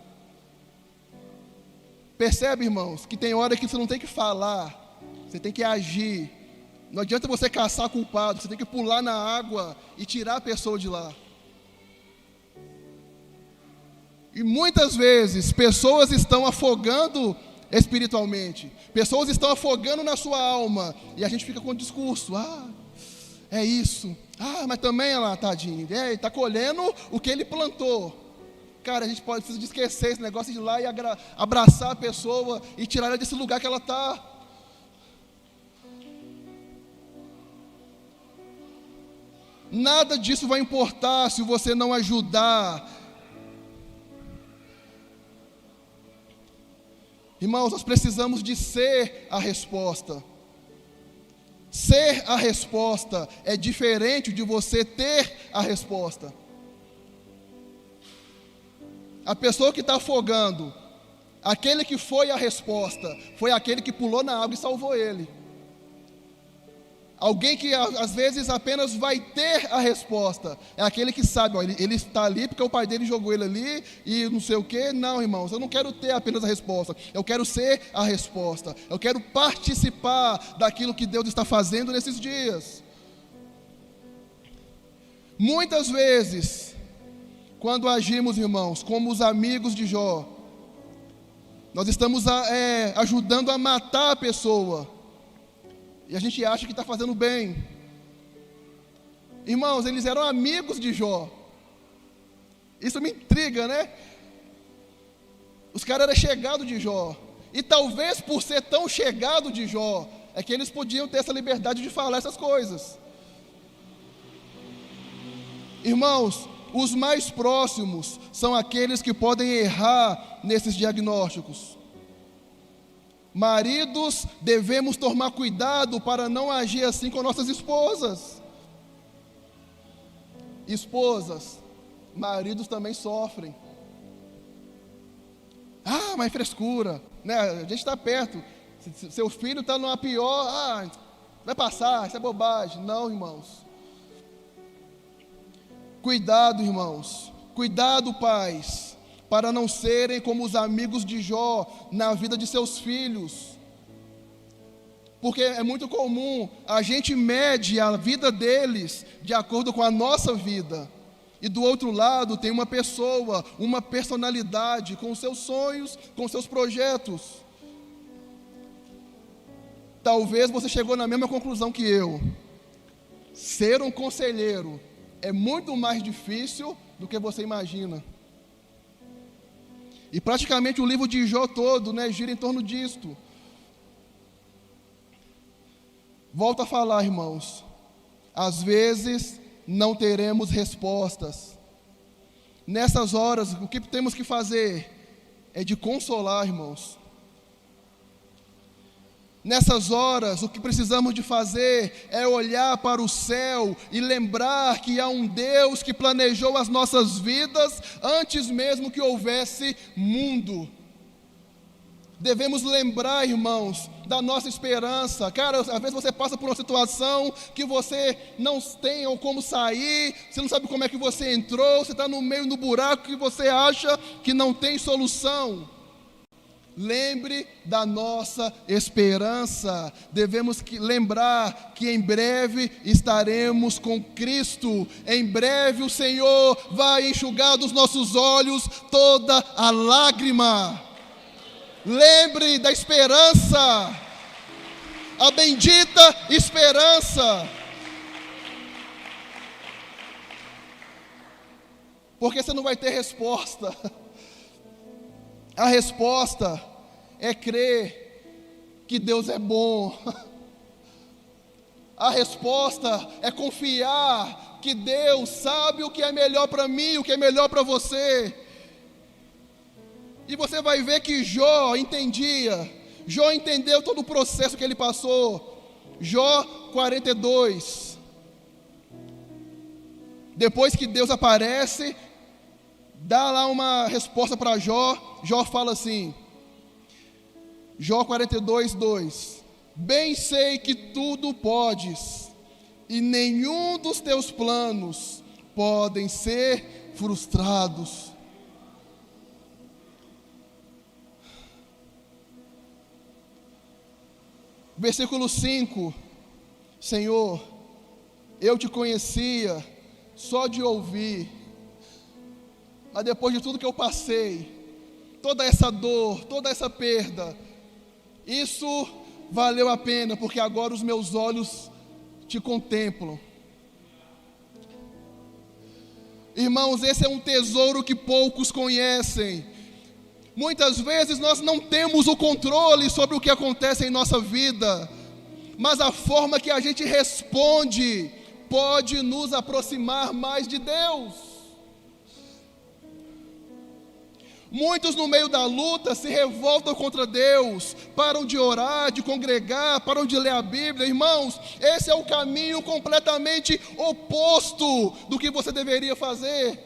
Percebe, irmãos, que tem hora que você não tem que falar, você tem que agir. Não adianta você caçar culpado, você tem que pular na água e tirar a pessoa de lá. E muitas vezes, pessoas estão afogando espiritualmente, pessoas estão afogando na sua alma, e a gente fica com o discurso, é isso, mas também, olha lá, tadinho, está colhendo o que ele plantou. Cara, a gente precisa de esquecer esse negócio de ir lá e abraçar a pessoa e tirar ela desse lugar que ela está. Nada disso vai importar se você não ajudar. Irmãos, nós precisamos de ser a resposta. Ser a resposta é diferente de você ter a resposta. A pessoa que está afogando, aquele que foi a resposta, foi aquele que pulou na água e salvou ele. Alguém que às vezes apenas vai ter a resposta, é aquele que sabe, ele está ali porque o pai dele jogou ele ali e não sei o que. Não, irmãos, eu não quero ter apenas a resposta, eu quero ser a resposta, eu quero participar daquilo que Deus está fazendo nesses dias. Muitas vezes, quando agimos, irmãos, como os amigos de Jó, nós estamos ajudando a matar a pessoa, e a gente acha que está fazendo bem. Irmãos, eles eram amigos de Jó. Isso me intriga, né? Os caras eram chegados de Jó, e talvez por ser tão chegado de Jó, é que eles podiam ter essa liberdade de falar essas coisas. Irmãos, os mais próximos são aqueles que podem errar nesses diagnósticos. Maridos, devemos tomar cuidado para não agir assim com nossas esposas. Esposas, maridos também sofrem. Ah, mas frescura, né? A gente está perto. Se seu filho está numa pior, vai passar, isso é bobagem. Não, irmãos. Cuidado, irmãos. Cuidado, pais, para não serem como os amigos de Jó na vida de seus filhos. Porque é muito comum a gente mede a vida deles de acordo com a nossa vida. E do outro lado tem uma pessoa, uma personalidade com seus sonhos, com seus projetos. Talvez você chegou na mesma conclusão que eu. Ser um conselheiro é muito mais difícil do que você imagina. E praticamente o livro de Jó todo, gira em torno disto. Volto a falar, irmãos. Às vezes não teremos respostas. Nessas horas, o que temos que fazer é de consolar, irmãos. Nessas horas, o que precisamos de fazer é olhar para o céu e lembrar que há um Deus que planejou as nossas vidas antes mesmo que houvesse mundo. Devemos lembrar, irmãos, da nossa esperança. Cara, às vezes você passa por uma situação que você não tem como sair, você não sabe como é que você entrou, você está no meio do buraco que você acha que não tem solução. Lembre da nossa esperança. Devemos lembrar que em breve estaremos com Cristo. Em breve o Senhor vai enxugar dos nossos olhos toda a lágrima. Lembre da esperança, a bendita esperança. Porque você não vai ter resposta. A resposta é crer que Deus é bom. A resposta é confiar que Deus sabe o que é melhor para mim, o que é melhor para você. E você vai ver que Jó entendia. Jó entendeu todo o processo que ele passou. Jó 42. Depois que Deus aparece, dá lá uma resposta para Jó. Jó fala assim, Jó 42, 2: Bem sei que tudo podes, e nenhum dos teus planos podem ser frustrados. Versículo 5: Senhor, eu te conhecia só de ouvir, mas depois de tudo que eu passei, toda essa dor, toda essa perda, isso valeu a pena, porque agora os meus olhos te contemplam. Irmãos, esse é um tesouro que poucos conhecem. Muitas vezes nós não temos o controle sobre o que acontece em nossa vida, mas a forma que a gente responde pode nos aproximar mais de Deus. Muitos no meio da luta se revoltam contra Deus, param de orar, de congregar, param de ler a Bíblia. Irmãos, esse é o caminho completamente oposto do que você deveria fazer.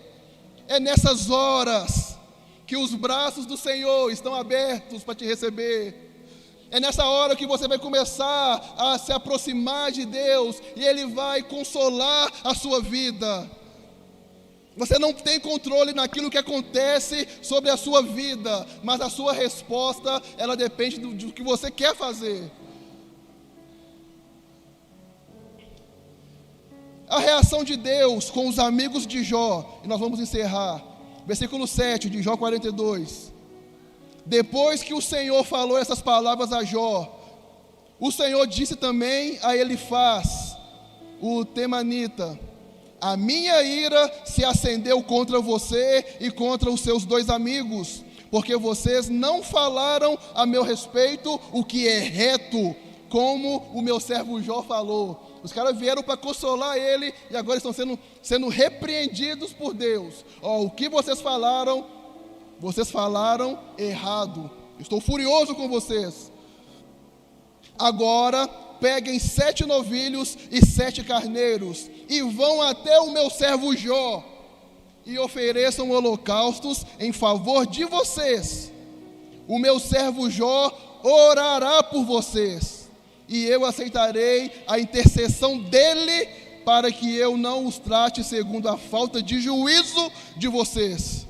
É nessas horas que os braços do Senhor estão abertos para te receber. É nessa hora que você vai começar a se aproximar de Deus e Ele vai consolar a sua vida. Você não tem controle naquilo que acontece sobre a sua vida, mas a sua resposta, ela depende do que você quer fazer. A reação de Deus com os amigos de Jó, e nós vamos encerrar. Versículo 7 de Jó 42. Depois que o Senhor falou essas palavras a Jó, o Senhor disse também a Elifaz, o temanita: a minha ira se acendeu contra você e contra os seus dois amigos, porque vocês não falaram a meu respeito o que é reto, como o meu servo Jó falou. Os caras vieram para consolar ele e agora estão sendo repreendidos por Deus. O que vocês falaram errado. Estou furioso com vocês. Agora peguem 7 novilhos e 7 carneiros e vão até o meu servo Jó e ofereçam holocaustos em favor de vocês. o meu servo Jó orará por vocês, e eu aceitarei a intercessão dele, para que eu não os trate segundo a falta de juízo de vocês.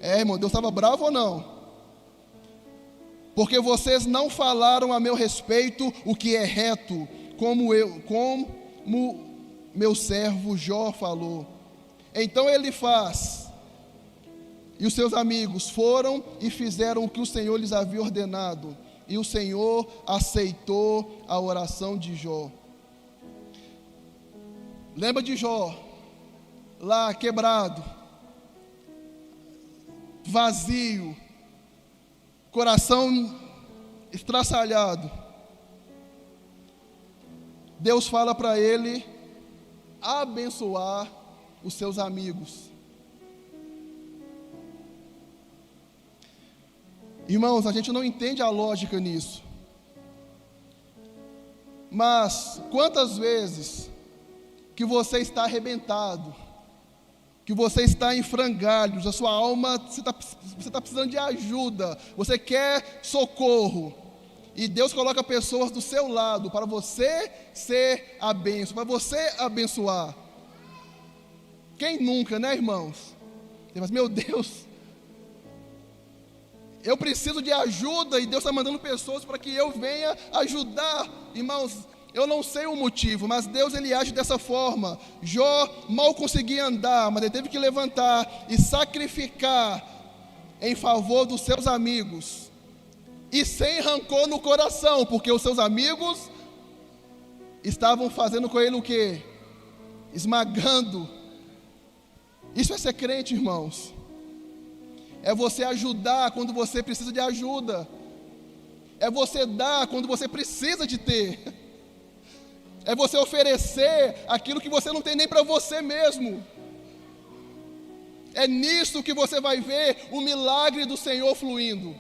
Irmão, Deus estava bravo ou não? Porque vocês não falaram a meu respeito o que é reto, como meu servo Jó falou. Então ele faz, e os seus amigos foram e fizeram o que o Senhor lhes havia ordenado, e o Senhor aceitou a oração de Jó. Lembra de Jó, lá quebrado, vazio, coração estraçalhado. Deus fala para ele abençoar os seus amigos. Irmãos, a gente não entende a lógica nisso. Mas quantas vezes que você está arrebentado, que você está em frangalhos, a sua alma, você está precisando de ajuda, você quer socorro, e Deus coloca pessoas do seu lado para você ser a bênção, para você abençoar. Quem nunca, né, irmãos? Mas, meu Deus, eu preciso de ajuda e Deus está mandando pessoas para que eu venha ajudar. Irmãos, eu não sei o motivo, mas Deus, ele age dessa forma. Jó mal conseguia andar, mas ele teve que levantar e sacrificar em favor dos seus amigos, e sem rancor no coração, porque os seus amigos estavam fazendo com ele o quê? Esmagando. Isso é ser crente, irmãos. É você ajudar quando você precisa de ajuda. É você dar quando você precisa de ter. É você oferecer aquilo que você não tem nem para você mesmo. É nisso que você vai ver o milagre do Senhor fluindo.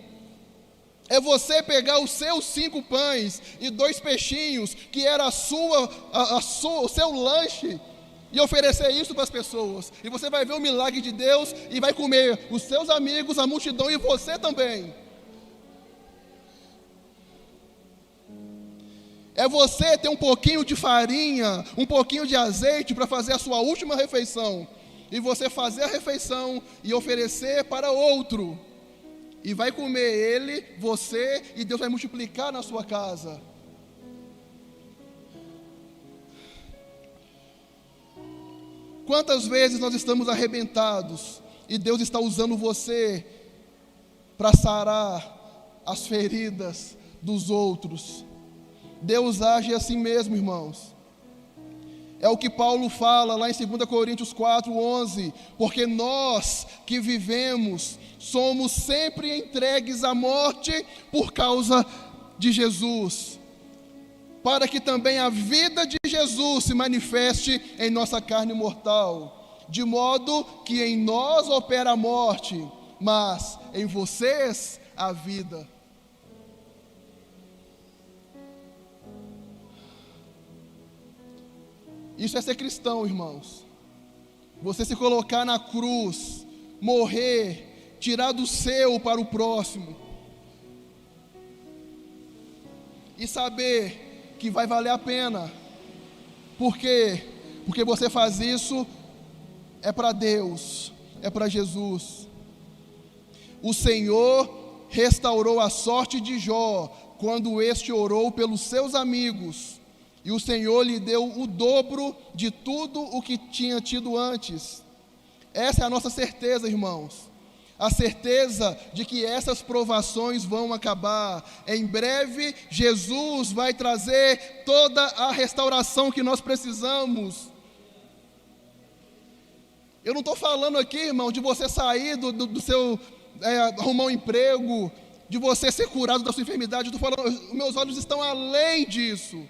É você pegar os seus 5 pães e 2 peixinhos, que era o seu lanche, e oferecer isso para as pessoas. E você vai ver o milagre de Deus e vai comer os seus amigos, a multidão e você também. É você ter um pouquinho de farinha, um pouquinho de azeite para fazer a sua última refeição. E você fazer a refeição e oferecer para outro. E vai comer ele, você, e Deus vai multiplicar na sua casa. Quantas vezes nós estamos arrebentados e Deus está usando você para sarar as feridas dos outros? Deus age assim mesmo, irmãos. É o que Paulo fala lá em 2 Coríntios 4:11, porque nós que vivemos somos sempre entregues à morte por causa de Jesus, para que também a vida de Jesus se manifeste em nossa carne mortal, de modo que em nós opera a morte, mas em vocês a vida. Isso é ser cristão, irmãos. Você se colocar na cruz, morrer, tirar do seu para o próximo, e saber que vai valer a pena. Por quê? Porque você faz isso é para Deus, é para Jesus. O Senhor restaurou a sorte de Jó quando este orou pelos seus amigos, e o Senhor lhe deu o dobro de tudo o que tinha tido antes. Essa é a nossa certeza, irmãos. A certeza de que essas provações vão acabar. Em breve, Jesus vai trazer toda a restauração que nós precisamos. Eu não estou falando aqui, irmão, de você sair do seu, arrumar um emprego, de você ser curado da sua enfermidade. Eu estou falando, meus olhos estão além disso.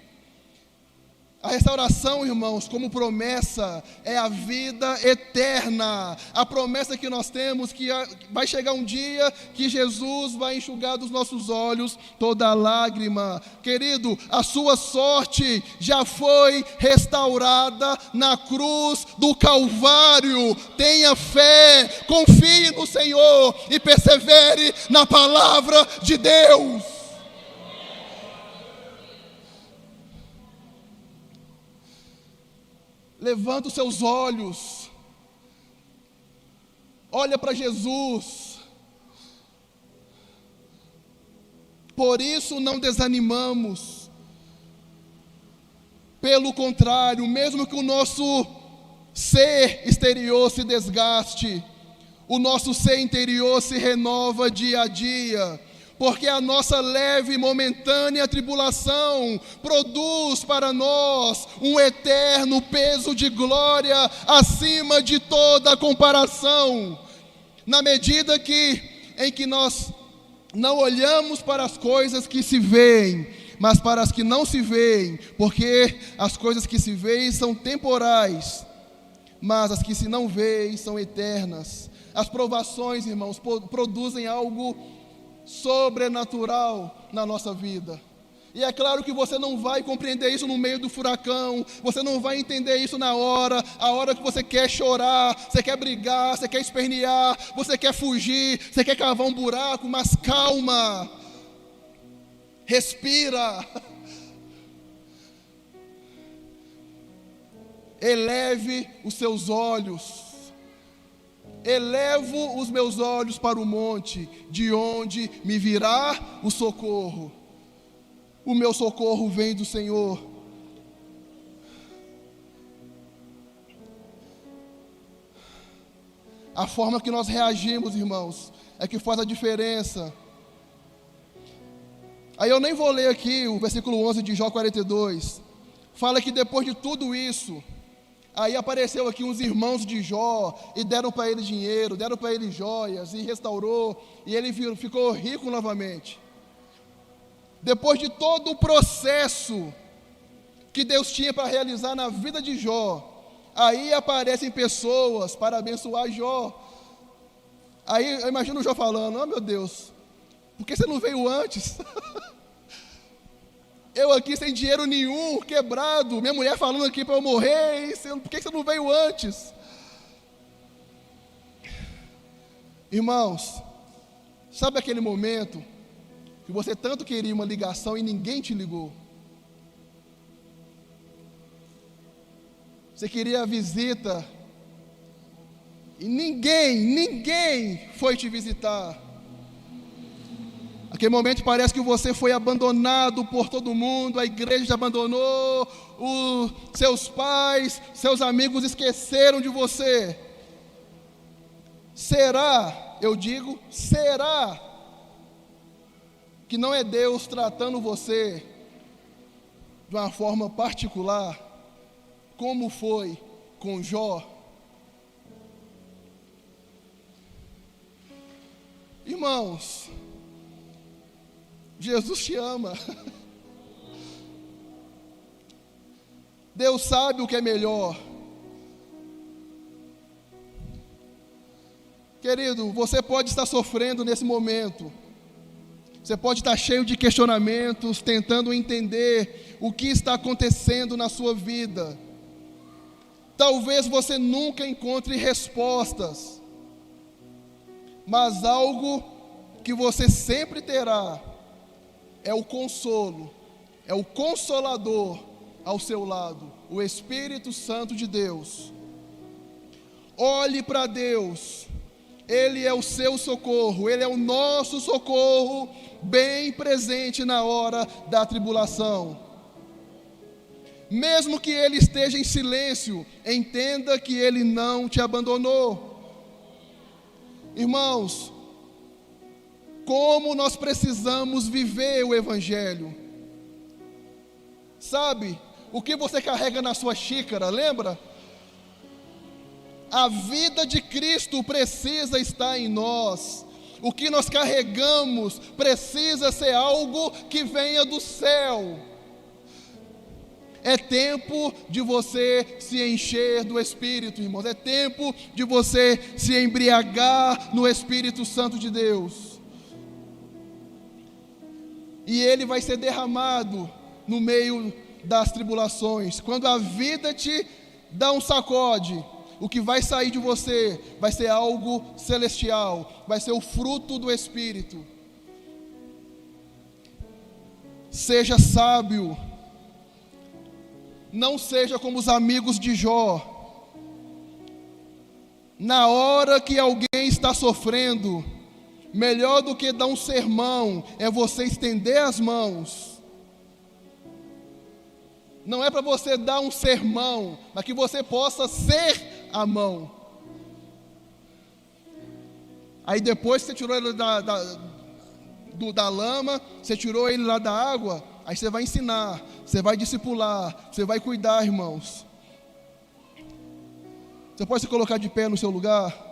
A restauração, irmãos, como promessa, é a vida eterna. A promessa que nós temos, que vai chegar um dia que Jesus vai enxugar dos nossos olhos toda lágrima. Querido, a sua sorte já foi restaurada na cruz do Calvário. Tenha fé, confie no Senhor e persevere na palavra de Deus. Levanta os seus olhos, olha para Jesus. Por isso não desanimamos. Pelo contrário, mesmo que o nosso ser exterior se desgaste, o nosso ser interior se renova dia a dia. Porque a nossa leve e momentânea tribulação produz para nós um eterno peso de glória acima de toda comparação. Na medida em que nós não olhamos para as coisas que se veem, mas para as que não se veem, porque as coisas que se veem são temporais, mas as que se não veem são eternas. As provações, irmãos, produzem algo sobrenatural na nossa vida. E é claro que você não vai compreender isso no meio do furacão, você não vai entender isso a hora que você quer chorar, você quer brigar, você quer espernear, você quer fugir, você quer cavar um buraco, mas calma, respira, eleve os seus olhos. Elevo os meus olhos para o monte, de onde me virá o socorro. O meu socorro vem do Senhor. A forma que nós reagimos, irmãos, é que faz a diferença. Aí eu nem vou ler aqui o versículo 11 de Jó 42. Fala que depois de tudo isso, aí apareceu aqui uns irmãos de Jó e deram para ele dinheiro, deram para ele joias e restaurou, e ele ficou rico novamente. Depois de todo o processo que Deus tinha para realizar na vida de Jó, aí aparecem pessoas para abençoar Jó. Aí eu imagino o Jó falando: oh meu Deus, por que você não veio antes? Eu aqui sem dinheiro nenhum, quebrado, minha mulher falando aqui para eu morrer, por que você não veio antes? Irmãos, sabe aquele momento que você tanto queria uma ligação e ninguém te ligou? Você queria a visita e ninguém foi te visitar. Aquele momento parece que você foi abandonado por todo mundo, a igreja te abandonou, os seus pais, seus amigos esqueceram de você. Será, eu digo, será que não é Deus tratando você de uma forma particular, como foi com Jó? Irmãos, Jesus te ama. Deus sabe o que é melhor. Querido, você pode estar sofrendo nesse momento. Você pode estar cheio de questionamentos, tentando entender o que está acontecendo na sua vida. Talvez você nunca encontre respostas, mas algo que você sempre terá é o consolo, é o Consolador ao seu lado, o Espírito Santo de Deus. Olhe para Deus, Ele é o seu socorro, Ele é o nosso socorro, bem presente na hora da tribulação. Mesmo que Ele esteja em silêncio, entenda que Ele não te abandonou. Irmãos, como nós precisamos viver o Evangelho. Sabe, o que você carrega na sua xícara, lembra? A vida de Cristo precisa estar em nós. O que nós carregamos precisa ser algo que venha do céu. É tempo de você se encher do Espírito, irmãos. É tempo de você se embriagar no Espírito Santo de Deus. E ele vai ser derramado no meio das tribulações. Quando a vida te dá um sacode, o que vai sair de você vai ser algo celestial, vai ser o fruto do Espírito. Seja sábio, não seja como os amigos de Jó. Na hora que alguém está sofrendo, melhor do que dar um sermão é você estender as mãos. Não é para você dar um sermão, mas que você possa ser a mão. Aí depois que você tirou ele da lama, você tirou ele lá da água, aí você vai ensinar, você vai discipular, você vai cuidar, irmãos. Você pode se colocar de pé no seu lugar?